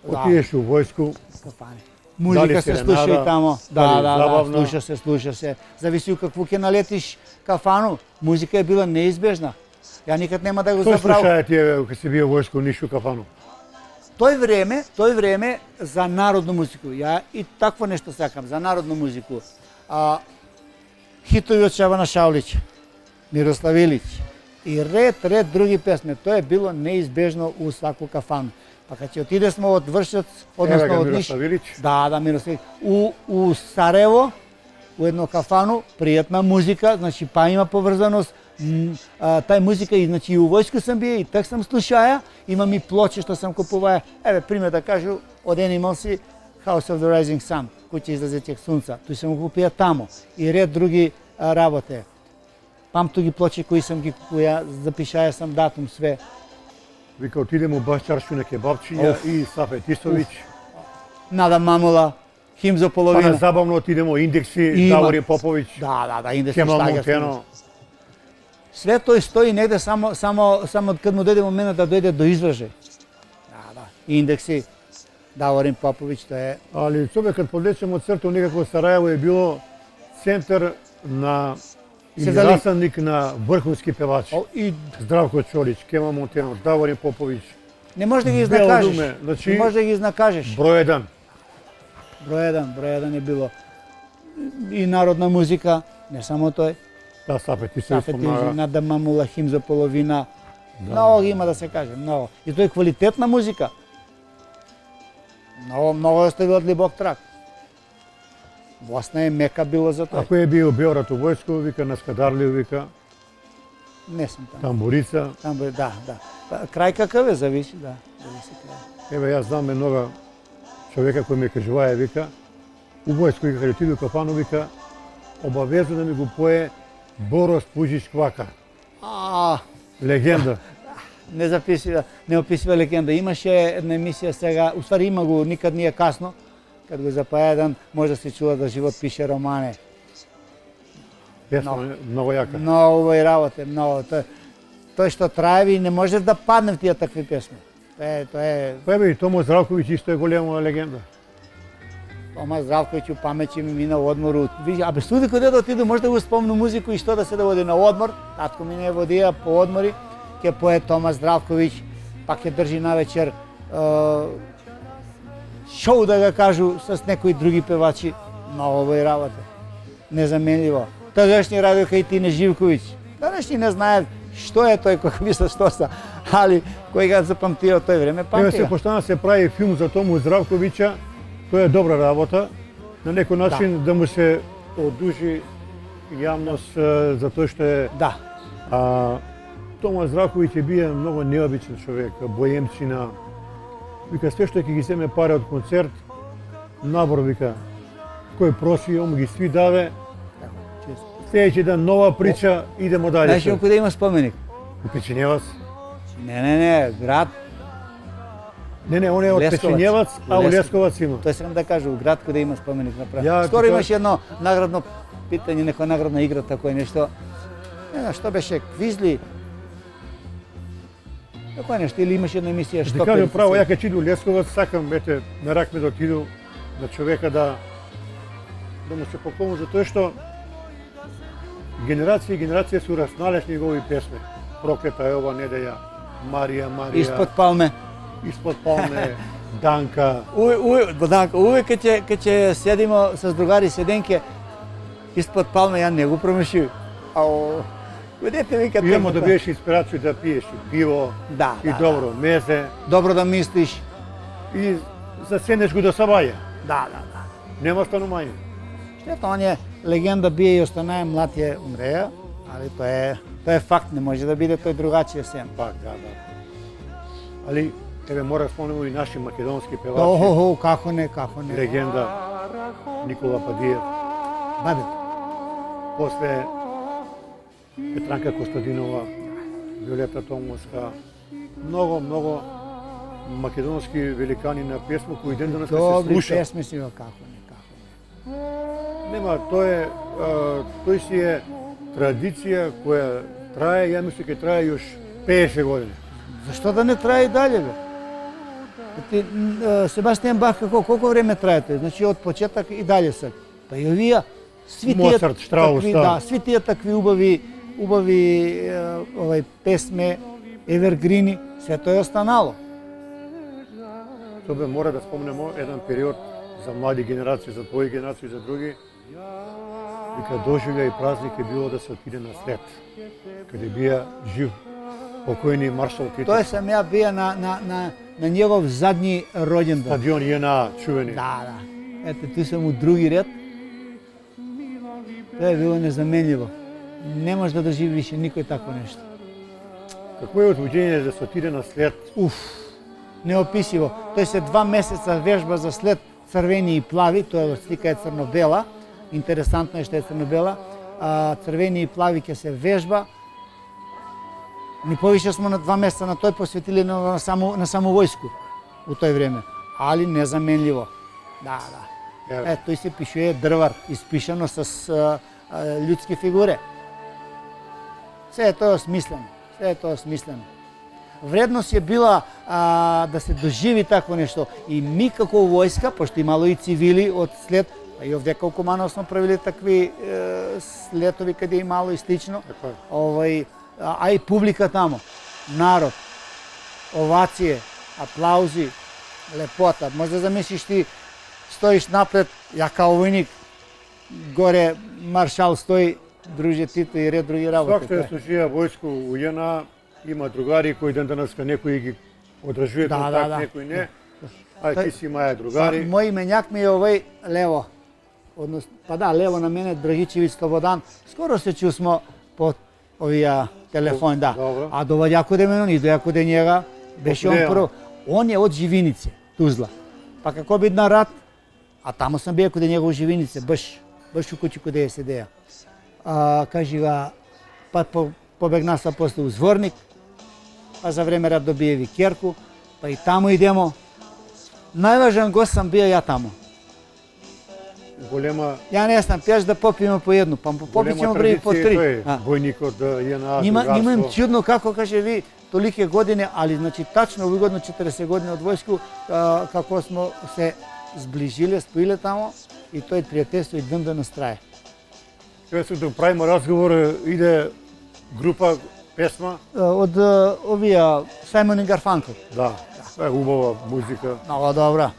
Да. отидеш у војску, Кафане. Музика Дали се серенада, слуша и тамо. дали Да, забавна? слуша се. Зависи у какво ќе налетиш кафану. Музика е била неизбежна. Ја никад нема да го Кој забравам. слушаја тие кога си бил во војску униши у кафану? Тој време за народну музику. Ја и такво нешто сакам, за народну музику. Хитови од Шабана Шаулич, Мирослав Илич и ред други песме. Тоа е било неизбежно у сваку кафану. Па кога ќе отидесме од Вршец, Еве односно га од Ниш, Мирослав Илич. да, Мирослав, у Сарево, у едно кафану, пријатна музика, значи па има поврзаност, тај музика и значи и у војску сам бие и так сам слушаја, имам и плочи што сам купуваја. Еве пример да кажу од Animals House of the Rising Sun, куќа излезеќeg сунца. Тој сам го купија тамо и ред други работе. Памту ги плочи кои сам ги купуја, запишаја сам датум све. Вика отидемо у Башчаршина кебапчиња Оф. и Сафе Тисовиќ. Нада Мамула, Хим за Па на половина. забавно отидемо Индекси, Има. Даворин Поповиќ, Да, индекс Кемал штагер. Монтено. Све тој стои негде само кад му дојде моментот да дојде до изражај. Да. Индекси, Даворин Поповиќ, тоа е Али човекот подлечем од црто некако Сараево е било центар на или Се дали- расадник на врховски певачи. и Здравко Чолич, Кема Монтено, Даворин Поповиќ, не можеш да ги Бело изнакажеш. думе, значи- Не можеш да ги изнакажеш. број 1. Број еден е било и народна музика, не само тој. Да, Сафе Тисовиќ Сафет помага. Нада Мамула, Хим за половина. Многу има да се каже, многу. И тоа е квалитетна музика. Многу оставила длибок трак. Власна е мека било за тоа. Ако е бил Беорат у војску, вика на Скадарлио, вика Не сум таму. Тамбурица. Там бе, да. Па, крај какав е, зависи, да. Зависи крај. Еве јас знам еднога човека кој ми кажуваја, вика, у војску, вика, каде отиду у кафану, вика, обавезно да ми го пое Борос Пужич Квака. Легенда. Не описува легенда. Имаше една емисија сега, уствари има го, никад не е касно, кад го запаја еден, може да се чува да живот пише романе. Песма многу јака. Многу убави работа, многу. Тој што траеви не може да падне в тие такви песми. Тоа е Па еве и Томо Здравковиќ исто е голема легенда. Тома Здравковиќ у памеќи ми мина одмор. Вижи, абе суди каде да отиду, може да го спомну музику и што да се да води на одмор. Татко ми не водија по одмори, ќе пое Тома Здравковиќ, па ќе држи навечер шоу да го кажу с некои други певачи. Многу убави работа. Незаменливо. Тогашни радио кај Тине Живковиќ. Тогашни не знаев што е тој кој мисля што са, али кој го запамтио тој време, Еве се памти. почна да се прави филм за Тому Здравковиќа, тоа е добра работа. На некој начин да му се одужи јавност за тоа што е Да. Тома Здравковиќ е бие многу необичен човек, боемчина. Вика све што ќе ги земе пари од концерт, набор вика кој проси, он ги сви даве. Следеќи ден нова прича, идемо дале. Знаеш каде има споменик? У Печеневац. Не, град. Не, он е од Лесковац. Печеневац, а у Лесковац. Лесковац има. Тој сакам да кажу, град каде има споменик направен. Ја Скоро ти имаше едно наградно питање, некоја наградна игра, такое нешто. Не знам што беше, квизли. Такое нешто, или имаше една емисија Ти што кажам право, ја кога иду Лесковац, сакам, ете, мерак ме да отиду на човека да му се поклонам за тоа што генерација и генерација се расналеш негови песме. Проклета е ова неделја, Марија, Испод палме. Испод палме, Данка. Увек кога ќе седимо с другари седенке испод палме, ја не го промешив. Ау, видете вика Идемо да биеш инспирација да пиеш и пиво, Да, и добро мезе, добро да мислиш. и заседнеш го да сабаја. Да. Нема станување. Штето, он е легенда бие и останае, млад е умреја, али тоа е факт, не може да биде тој другачија сем. Пак, да. Али, еве мора да спомнемо и наши македонски певачи. Како не. Легенда Никола Падиев, Бабе, после Петранка Костадинова, Виолета Томовска, многу македонски великани на песма кои ден денес се добри слуша. песми си, како не. Нема, тој си е традиција која трае, ја мислам ќе трае још 50 години. Защо да не трае и далje, бе? Себастијан Бах колко време трае тој? Значи од почеток и далje се. Па и овие сви тие Моцарт, Штраус, такви, да. сви тие такви убави песме, евергрини, се тоа е останало. Тоа мора да спомнеме еден период за млади генерации, за твои генерации, за други. Вика доживљај и празник е било да се отиде на свет, каде бија жив покојни маршал Тито. Тоа сам ја бија на негов задни роѓендан. Стадион JNA чувени. Да. Ето, ту сум у други ред. Тоа е било незаменливо. Не може да доживи више никој тако нешто. Какво е отвоđenje да се отиде на след? Неописиво. Тој се 2 месеца вежба за след црвени и плави, тоа слика е црно-бела. Интересантно е што е црно-бела. Црвени и плави ќе се вежба. Ни повише смо на 2 месеца на тој посветили на само војску у тој време. Али незаменливо. Да. Тој се пишува дрвар, испишано с људски фигуре. Се е тоа смислено. Вредност е била да се доживи тако нешто. И ми како војска, пошто имало и цивили од след, а и овде колку мано смо правили такви слетови каде имало и слично. А и публика тамо, народ, овација, аплаузи, лепота. Може да замислиш ти стоиш напред, ја као војник, горе маршал стои, друже Тито и ред други работи. Свакта служија војску у JNA, има другари кои ден денеска некои ги одржуваат контакт, некои не. Ти си маја другари. Мој именјак ми е овој Лево. Лево на мене, Драгичевиќ Слободан. Скоро се чусмо по овија телефон, да. А доваѓа каде мене, и доја каде njega, беше он прво. Он е од Живинице, Тузла. Па како бидна рат, а тамо сам беа каде него у Живинице, баш у куќи каде е седеја. Кажи га, па побегна са после у Зворник, па за време рад добие Викерку, па и тамо идемо. Најважен гост сам бија ја тамо. Голема... Ја не знам, пиеш да попиме по едно, па попиćemo бреви по 3. Војник од JNA, Нима им чудно како каже ви толике години, али значи тачно угодно 40 години од војску, како смо се сближиле, споиле тамо и тој пријателство и ден да настрае. Кога се да правиме разговор, иде група песма? Од овие Сајмон и Гарфанкел. Да, тоа е убава музика. Много добра.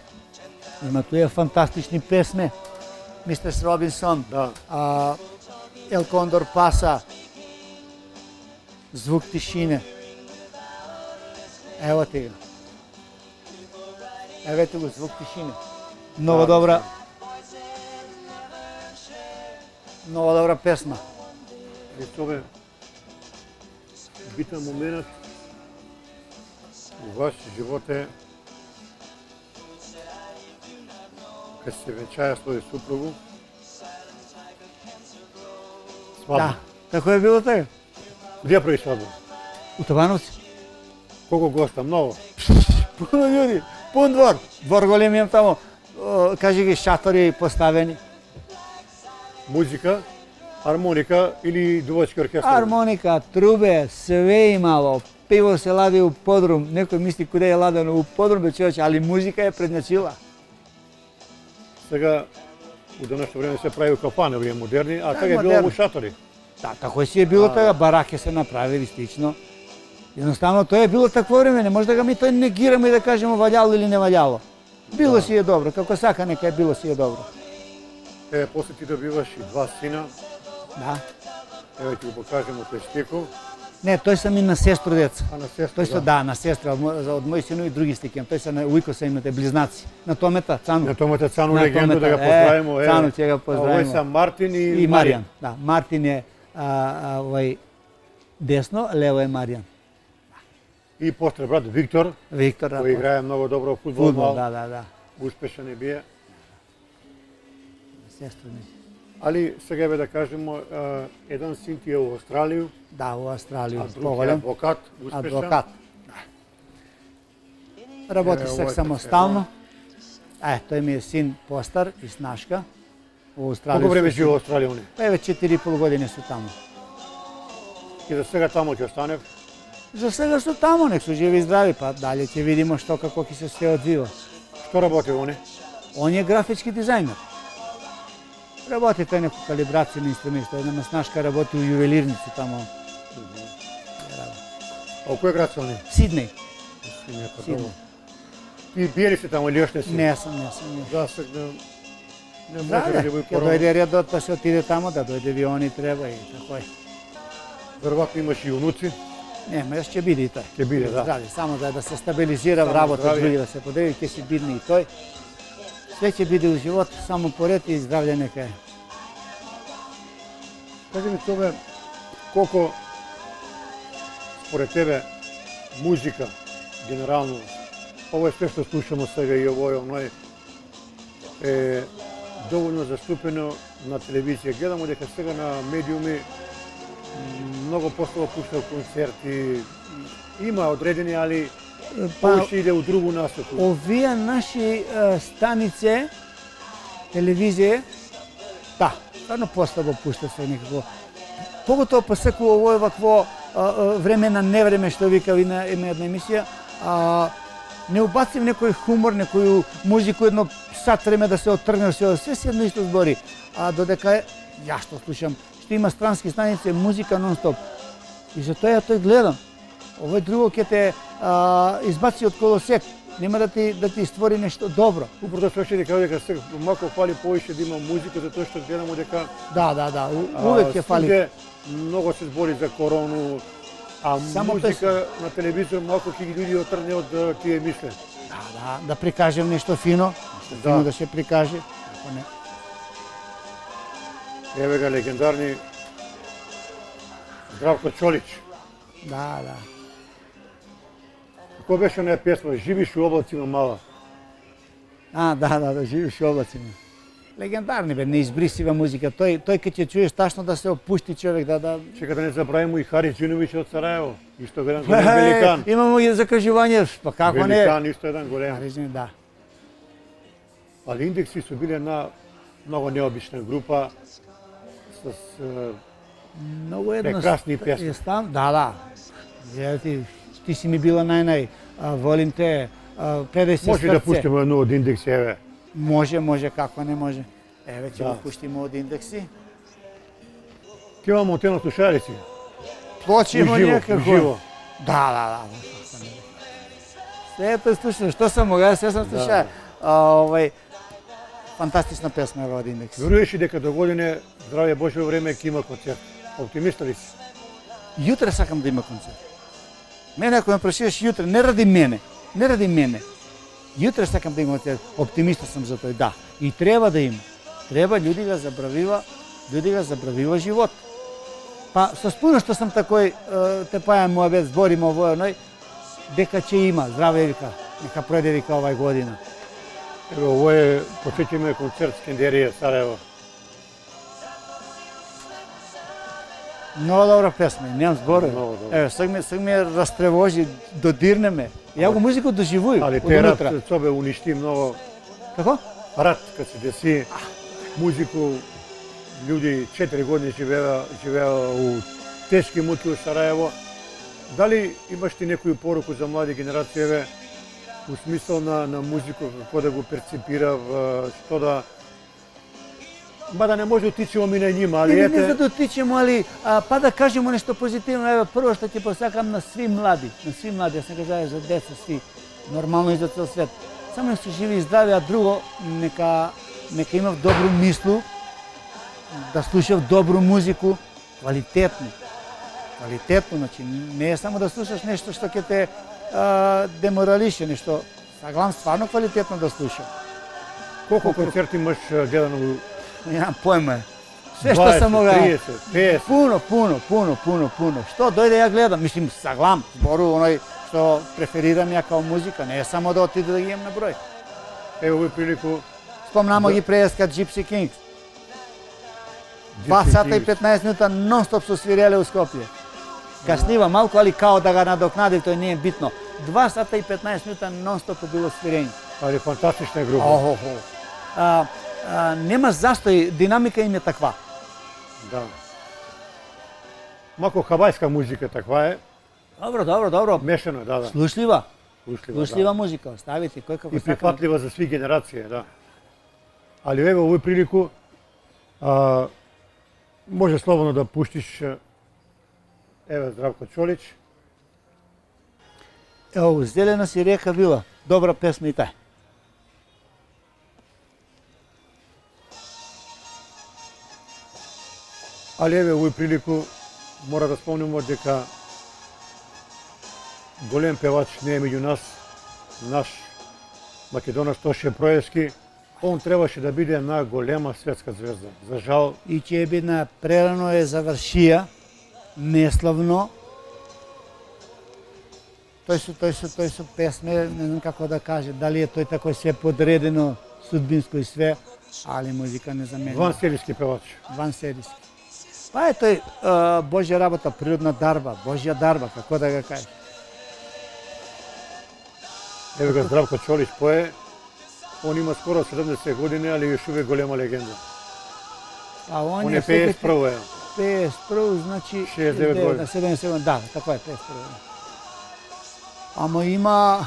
Има туја фантастични песме. Мистер Робинсон, Ел Кондор Паса, Звук тишине. Ево ти го. Евете го, Звук тишине. Много добра. Много добра песма. И тоа е битен момент у ваш живот е кога се венчаја свој супругу. Свадба. Да, тако е било така. Где прави свадба? У Табановци. Колку госта? Многу. Пуно људи, пун двор. Двор голем имам тамо. Кажи ги шатори поставени. Музика, хармоника или дувачки оркестар? Хармоника, трубе, све имало. Пиво се лади у подрум. Некој мисли куде е ладено у подрум, бе човече, али музика е предначила. Сега, у денешно време се прави у кафане, овие модерни, а така е било у шатори. Да, тако си е било така, бараки се направили слично. Едноставно тоа е било такво време, не може да ga ми тој негираме и да кажеме валјало или не валјало. Било си е добро, како сака нека е било си е добро. После ти добиваш и 2 сина. Да. Еве ти го покажемо тој стико. Не, тој са ми на сестру деца. На сестра, тој са, да, на сестра, од мој синови други стикам. Тој са на Уико са имате близначи. На Томета, Цану. На Томета Цану легенду да го поздравимо. Цану ќе го поздравимо. Овој са Мартин и Маријан. Да, Мартин е овој десно, лево е Маријан. И после брат Виктор. Виктор, да. Кој играе многу добро фудбал. Фудбал, да. Успешен е бие. Сестра ми. Али сега бе да кажемо, еден син ти е у Австралија. Да, у Австралија. А друг е адвокат, успешен. Адвокат. Работи се самостално. Тој ми е син постар и снашка. У Австралија. Колку време живе у Австралија он? Еве 4,5 години су таму. И за сега таму ќе останев? За сега су тамо, нек су живи и здрави, па дале ќе видиме што како ќе се се одвива. Што работи они? Он е графички дизајнер. Работи тој неку калибрација на инструменти, тој една маснашка работи у јувелирници тамо. А у кој град се они? Сиднеј. Сиднеј. И биели се тамо или још не си? Не сум. Да, сега не Да, може да го ќе дојде редот да се отиде тамо, да дојде виони треба и тако е. Веројатно имаш и унуци. Нема, јас ќе биде и тој. Ќе биде, да. Здрави, само да се стабилизира Само работа, здравје. други да се подреди, ќе си бидне и тој. Све ќе биде у живот, само поред и здравје нека е. Кажи ми Томе, колко според тебе музика, генерално, ово е све што слушаме сега и ово е оној, е доволно заступено на телевизија. Гледаме дека сега на медиуми многу постојано пуштаат концерти, има одредени, али повеќе иде у другу насоку. Овие наши станице, телевизија, да, стварно постојано пуштат се некако. Поготово па секој ово е вакво време на невреме, што вика има една емисија, не убацив некој хумор, некој музику, едно сат време да се отргне, се едно исто збори. А додека е, ја што слушам, што има странски станици, музика нон-стоп. И затоа ја тој гледам. Овој друго ќе те избаци од колосек, нема да ти створи нешто добро. Упрото свеше дека сега малку фали повеќе да има музика, затоа што гледаме дека Да, увек ќе фали. свуде многу се збори за корону, а Само музика на телевизор малку ќе ги луѓе отрне од тие мисли. Да прикажем нешто фино, фино да се прикаже. Ако не. Еве га легендарни Здравко Чолич. Да. Кој беше онаа песма Живиш у облацима мала? Да, живиш у облацима. Легендарни бе, неизбрисива музика. Тој кога ќе чуеш ташно да се опушти човек, да... Чека да не забравимо и Хари Джиновиќ од Сараево. Исто еден голем великан. Имамо ги закажување, па како не? Великан, исто еден голем. Да. Али Индекси су биле една многу необична група с Многу едно. прекрасни песни. Да. Ти си ми била нај, волим те, предај се Може срце. да пуштиме едно од Индекси, еве. Може, како не може. Еве ќе Да. го пуштиме од Индекси. Ќе имамо антена слушалици. Плочи има Уживо, некако. уживо. Да. Се тоа слушам, што сам мога, се сам слушај. Фантастична песна е од Индекс. Веруваш ли дека до година здравје Божјо време ќе има концерт? Оптимиста ли си? Јутре сакам да има концерт. Мене ако ме прашуваш јутре, не ради мене. Јутре сакам да има концерт. Оптимиста сум за тој, да. И треба да има. Треба, луѓе го забравива живот. Па со споно што сам такој те пајам муабет, збориме ово оној, дека ќе има, здраве вика, нека пројде вика овај година. Еве, ово е посеќаме концерт Скендерија, Сараево. Много добра песма, немам зборови. Много добра. Еве, сега ме растревожи, додирнеме. Ја го музику доживуј. Али те рад собе уништи многу. Како? Рад, кад се деси музику, луѓе 4 години живеа у тешки муки у Сараево. Дали имаш ти некоја поруку за млади генерации, еве, у смисол на музику, како да го перцепира, што да... Мада не може да утичемо ми на нима, али Не ете... да утичемо, али па да кажемо нешто позитивно. Еве, прво што ќе посакам на сви млади, јас не кажа за деца, сви, нормално и за цел свет. Само се живи и здрави, а друго, нека имав добру мислу, да слушав добру музику, квалитетно, значи не е само да слушаш нешто што ќе те деморалише, нешто, саглам стварно квалитетно да слушам. Колку концерти имаш гледано? Немам појма. Све што се мога. 30, 50. Пуно. Што дојде ја гледам, мислим саглам, збору оној што преферирам ја као музика, не е само да отиде да ги имам на број. Ево овој прилику. Спомнамо ги преска Gypsy Kings. 2 сата и 15 минута нон-стоп со свиреле у Скопје. Каснива малку, али као да га надокнади, тој не е битно. 2 сата и 15 минута нон-стоп било свирење. Али фантастична група. Нема застој, динамика им е таква. Да. Мако хавајска музика таква е. Dobro. Мешано е, да. Слушлива. Ушлива, Слушлива музика, оставите кој како И сака. прифатлива за сви генерации, да. Али еве овој прилику може слободно да пуштиш еве Здравко Чолич. Ево, Зелена си река била. Добра песма и тај. Али еве овој прилику мора да спомнеме дека голем певач не е меѓу нас, наш македонец Тоше Проевски, он требаше да биде една голема светска звезда. За жал, И ќе бидна прерано е завршија, неславно. Тој со песме, не знам како да каже, дали е тој тако се подредено судбинско и све, али музика не заменува. ван серијски певач. Ван серијски. Па е тој Божја работа, природна дарба, Божја дарба, како да го кажеш. Еве го Здравко Чолич пое, он има скоро 70 години, али још увек голема легенда. А Он е 51 е. 51, значи 69 години. 77, да, така е 51. Ама има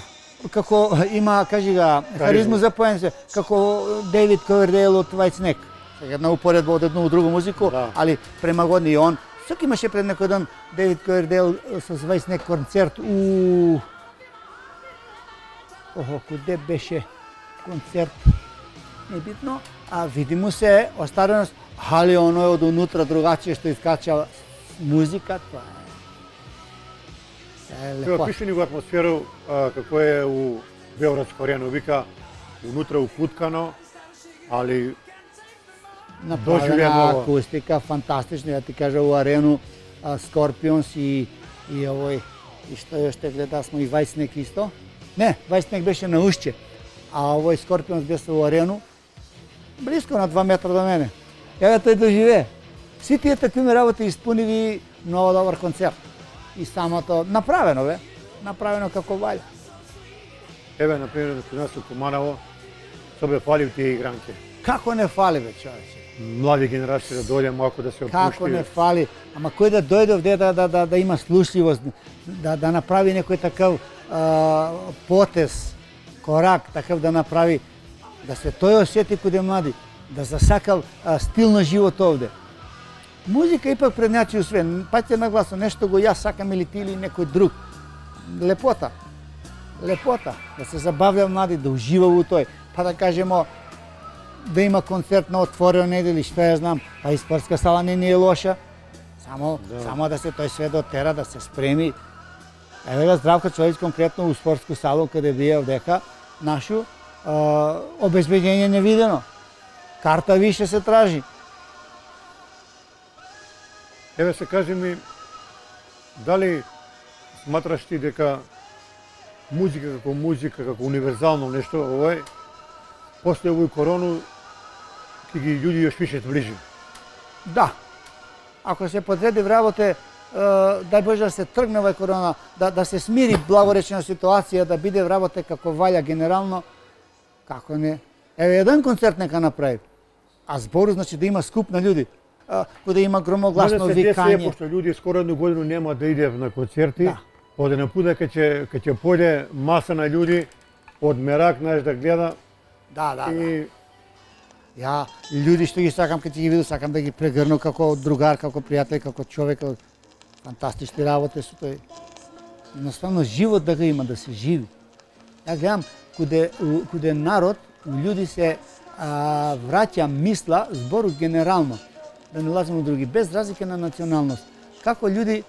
како има, кажи га, харизму за поенце, како Дейвид Ковердейл од Whitesnake. Сега една упоредба од едно у друго музику, Да. али према години и он. Сак имаше пред некој ден Дейвид Ковердейл со Whitesnake концерт у куде беше концерт? Небитно, а види му се остареност, али оно е од унутра другачие што искача музика, тоа е Тоа лепо. пише ни го атмосфера како е у Београдско арена, вика унутра укуткано, али доживеа Направена ново. акустика, фантастична, ја ти кажа у арену, Скорпионс и овој, и што још те гледа смо и Whitesnake исто. Не, Whitesnake беше на Ушче, а овој Скорпионс беше у арену, близко на 2 метра до мене. Еве тој доживее. Сите тие такви работи испунили много добар концерт. И самото направено бе, направено како ваља. еве на пример кај нас у Куманово собе фалив тие игранки. Како не фали бе, човече? Млади генерации да дојде малку да се Како опушти. не фали? Ама кој да дојде овде да има слушливост, да направи некој такав потез, корак, такав да направи, да се тој осети каде млади, да засакал стил на живот овде. Музика ипак преднячи све, паќе нагласно, нешто го јас сакам или ти или некој друг. Лепота. Лепота. Да се забавлja млади, да ужива во тој. Па да кажемо, да има концерт на отворено недели, што ја знам, па и спортска сала не е лоша. Само да се тој све дотера, да се спреми. Еве га Здравко Чолич конкретно у спортску салу каде бие овдека, нашу обезбедење невидено. Карта више се тражи. Еве се кажи ми, дали сматраш ти дека музика како универзално нешто, овој, после овој корону, ќе ги луѓе још више зближи? Да. Ако се подреди вработе, дај Боже да се тргне овај корона, да се смири благоречена ситуација, да биде вработе како валја генерално, како не. Еве еден концерт нека направи. А збору значи да има скуп на луѓе. Кога има громогласно Може да се викање. деси, пошто луѓе скоро едну годину нема да иде на концерти, Да. оден пут кај ќе појде маса на луѓе од мерак, знаеш, да гледа Да. и Ја луѓе што ги сакам кога ќе ги видам, сакам да ги прегрну како другар, како пријател, како човек. Фантастични работи со тој. Едноставно живот да го има, да се живи. Ја гледам куде народ, луѓе се враќа мисла збору генерално, да не лазим у други, без разлика на националност. Како луѓе,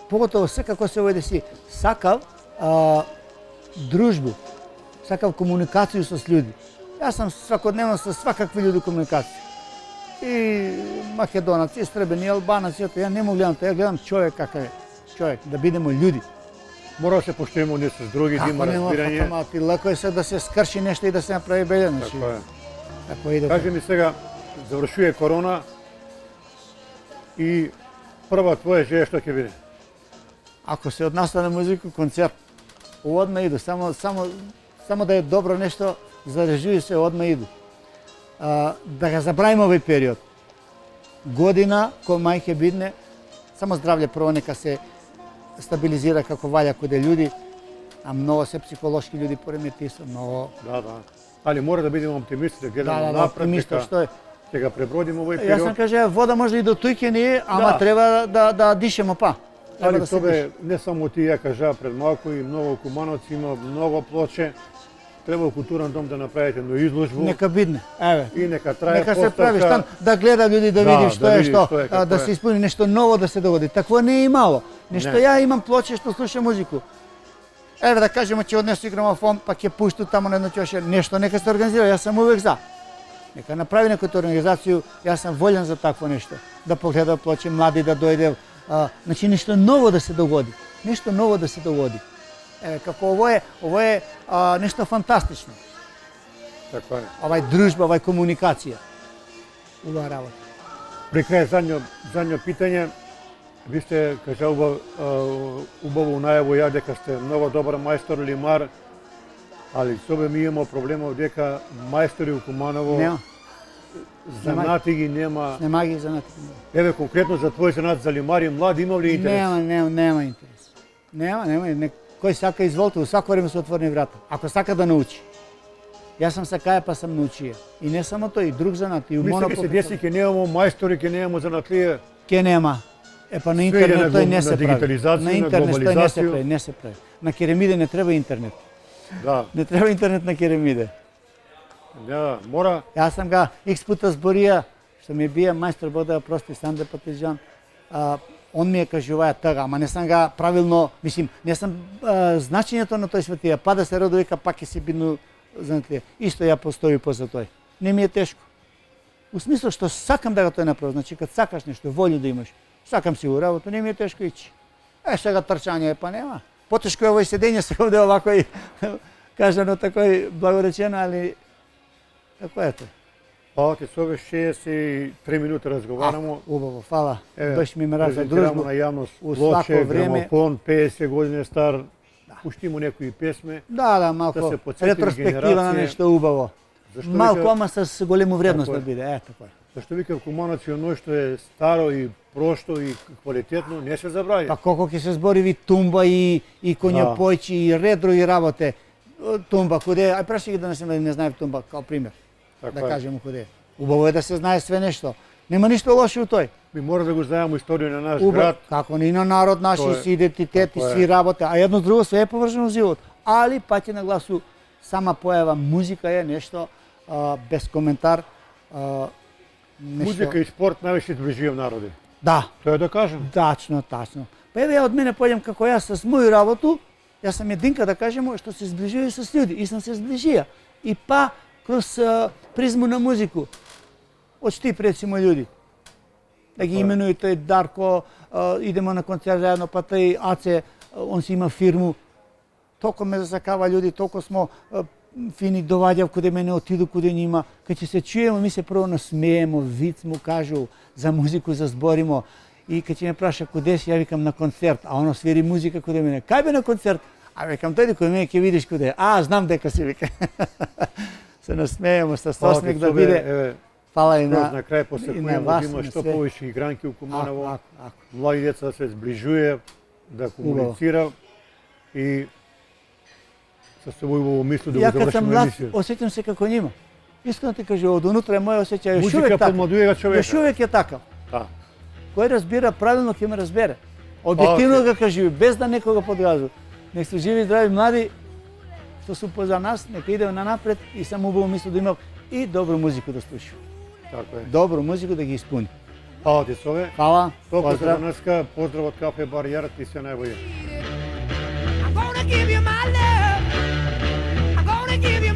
поготово секако се овој си сакав дружбу, сакав комуникацiju со луѓе. Јас сам свакодневно со свакакви луѓе комуникација. И македонаc, и србен, и албанаc, и ја не му гледам тоа, ја гледам човек какав е. Човек, да бидеме луѓе. мора да се поштоиме одни со други, да има разбирање. Ама ти леко е се да се скрши нешто и да се направи беле, значи. Така е. Како иде. Кажи ми сега, завршува корона и прва твоја жеја што ќе биде? Ако се однася на музика, концерт, одма иду, само да е добро нешто, зарежуи се, одма иду. Да го забравиме овој период. Година, кој мај ќе бидне, само здравје прво нека се стабилизира како валја каде луѓе, а многу се психолошки луѓе поремети се, многу. Да. Али мора да бидеме оптимисти, да гледаме напред, оптимиста, што е. ќе го пребродиме овој Јас сам период. кажа, вода може и до туѓе не е, ама Да. треба да дишемо па. Треба Али да се тоа дише. не само ти ја кажа пред малку и многу кумановци има многу плоче. Треба во културен дом да направите едно изложбу Нека бидне, еве. и нека трае Нека се прави поставка. там да гледа луѓе да Да, види што да е види што, што е, како да е. се исполни нешто ново да се догоди. Такво не е имало. Нешто Не. ја имам плоче што слушам музику. Еве да кажеме ќе однесу грамофон, па ќе пушту таму на едно ќоше, нешто нека се организира, јас сум увек за. Нека направи некоја организација, јас сум волен за такво нешто. Да погледа плоче, млади да дојде, значи нешто ново да се догоди. Нешто ново да се догоди. Еве како ово е нешто фантастично. Така е. Овај дружба, овај комуникација. Убава работа. При крај задњо питање, ви сте кажа убаво најаво ја дека сте многу добар мајстор лимар, али собе ми имamo проблемов дека мајстори у Куманово Нема. занати ги нема. Нема ги занати. Еве конкретно за твој занат за лимари млади има ли интерес? Нема интерес. Нема. Кој сака изволте, у секој време се отворени врата. Ако сака да научи. Јас сам сакаја па сам научија. И не само тој, и друг занат, и у Мислам монопол. ќе се деси, ќе немамо мајстори, ќе немамо занатлија. Ке нема. Па на Све интернет иде на тој не на се прави. дигитализација, На на интернет тој глобализација. не се прави. На Керемиде не треба интернет. Да, Не треба интернет на Керемиде. да, мора. Јас сам га икс пута зборија, што ми бија мајстор Бог да ја прости Санде Патиџан, он ми е кажуваја тага, ама не сам га правилно, мислим, не сам значењето на тој светија, па да се роди вика пак ќе си бидну знаете, исто ја постои после тој. Не ми е тешко. У смисло што сакам да го тој направам, значи кад сакаш нешто, волју да имаш, сакам си го работа, не ми е тешко ичи. Сега трчање па нема. Потешко е овој седење се овде овако и кажано такој благоречено, али како е тоа? Па ти сове 63 минути разговарамо. Убаво, фала. Еве, Баш ми рад за презентирamo дружба. на јавност У плоче, свако време. грамофон, 50 години стар. Пуштимо некои песме. Да, малку Да се потсетим ретроспектива на генерација. нешто убаво. Зашто Малку, вика- ама с голему вредност Така да е. биде, така е. Зашто викав Кумановци оно што е старо и прошто и квалитетно не се забрави. Па колко ќе се збори тумба и конјопојчи и ред други работе. Тумба, куде, ај праши ги да не знае тумба, као пример. Така Да е. кажеме куде. Убаво е да се знае све нешто. Нема ништо лошо у тој. Ми мора да го знаеме историја на наш град. Како ни на народ наши, Тоа е. си идентитет и Така си е. работа, а едно друго све е поврзано живот. Али пак на гласу сама појава музика е нешто без коментар. Нешто... Музика и спорт највише зближува народи. Да, Тоа е да кажем. тачно. Па еве ја од мене појдем како јас с моју работу, јас сам единка да кажемо што се зближува с луѓе и сам се зближија. И па кроз призму на музику. Очти рецимо луѓе. Да ги именуи тој Дарко, идемо на концерт заедно, па тој Аце, он си има фирму. Толку ме засакава луѓе, толку смо фини доваѓав куде мене отиду куде нима. Кај ќе се чуеме, ми се прво насмеемо, виц му кажу, за музику зазборимо. И кај ќе ме праша куде си, ја викам на концерт, а оно свири музика куде мене. Кај бе на концерт? А викам дојди куде мене ќе видиш куде. Знам дека си вика. Се насмеемо со осмех да биде. Еве, Фала и на на крај после и на која вас, има на што све. повеќе игранки у Куманово. Ако. Млади деца да се зближuje, да комуницира и со собој убаво мислу да Ја го кад сам завршиме млад, емисија. осеќам се како нима. Искрено ти кажу, од унутра моја осеќај јаш Музика увек така. подмладува човека. Јаш увек е такав. Да. Кој разбира правилно ќе ме разбере. Објективно Окей. го кажи, без да некога подгазува. Нек се живи и здрави млади што су поза нас, нека идеме на напред и само убаво мислу да имам и добру музику да слушам. Така е. Добру музику да ги испуни. Фала ти Сове. Фала, Толку за поздрав. денеска, поздрав од Кафе Бар Јарат и се најбоље. I'm gonna give you my love. I'm gonna give you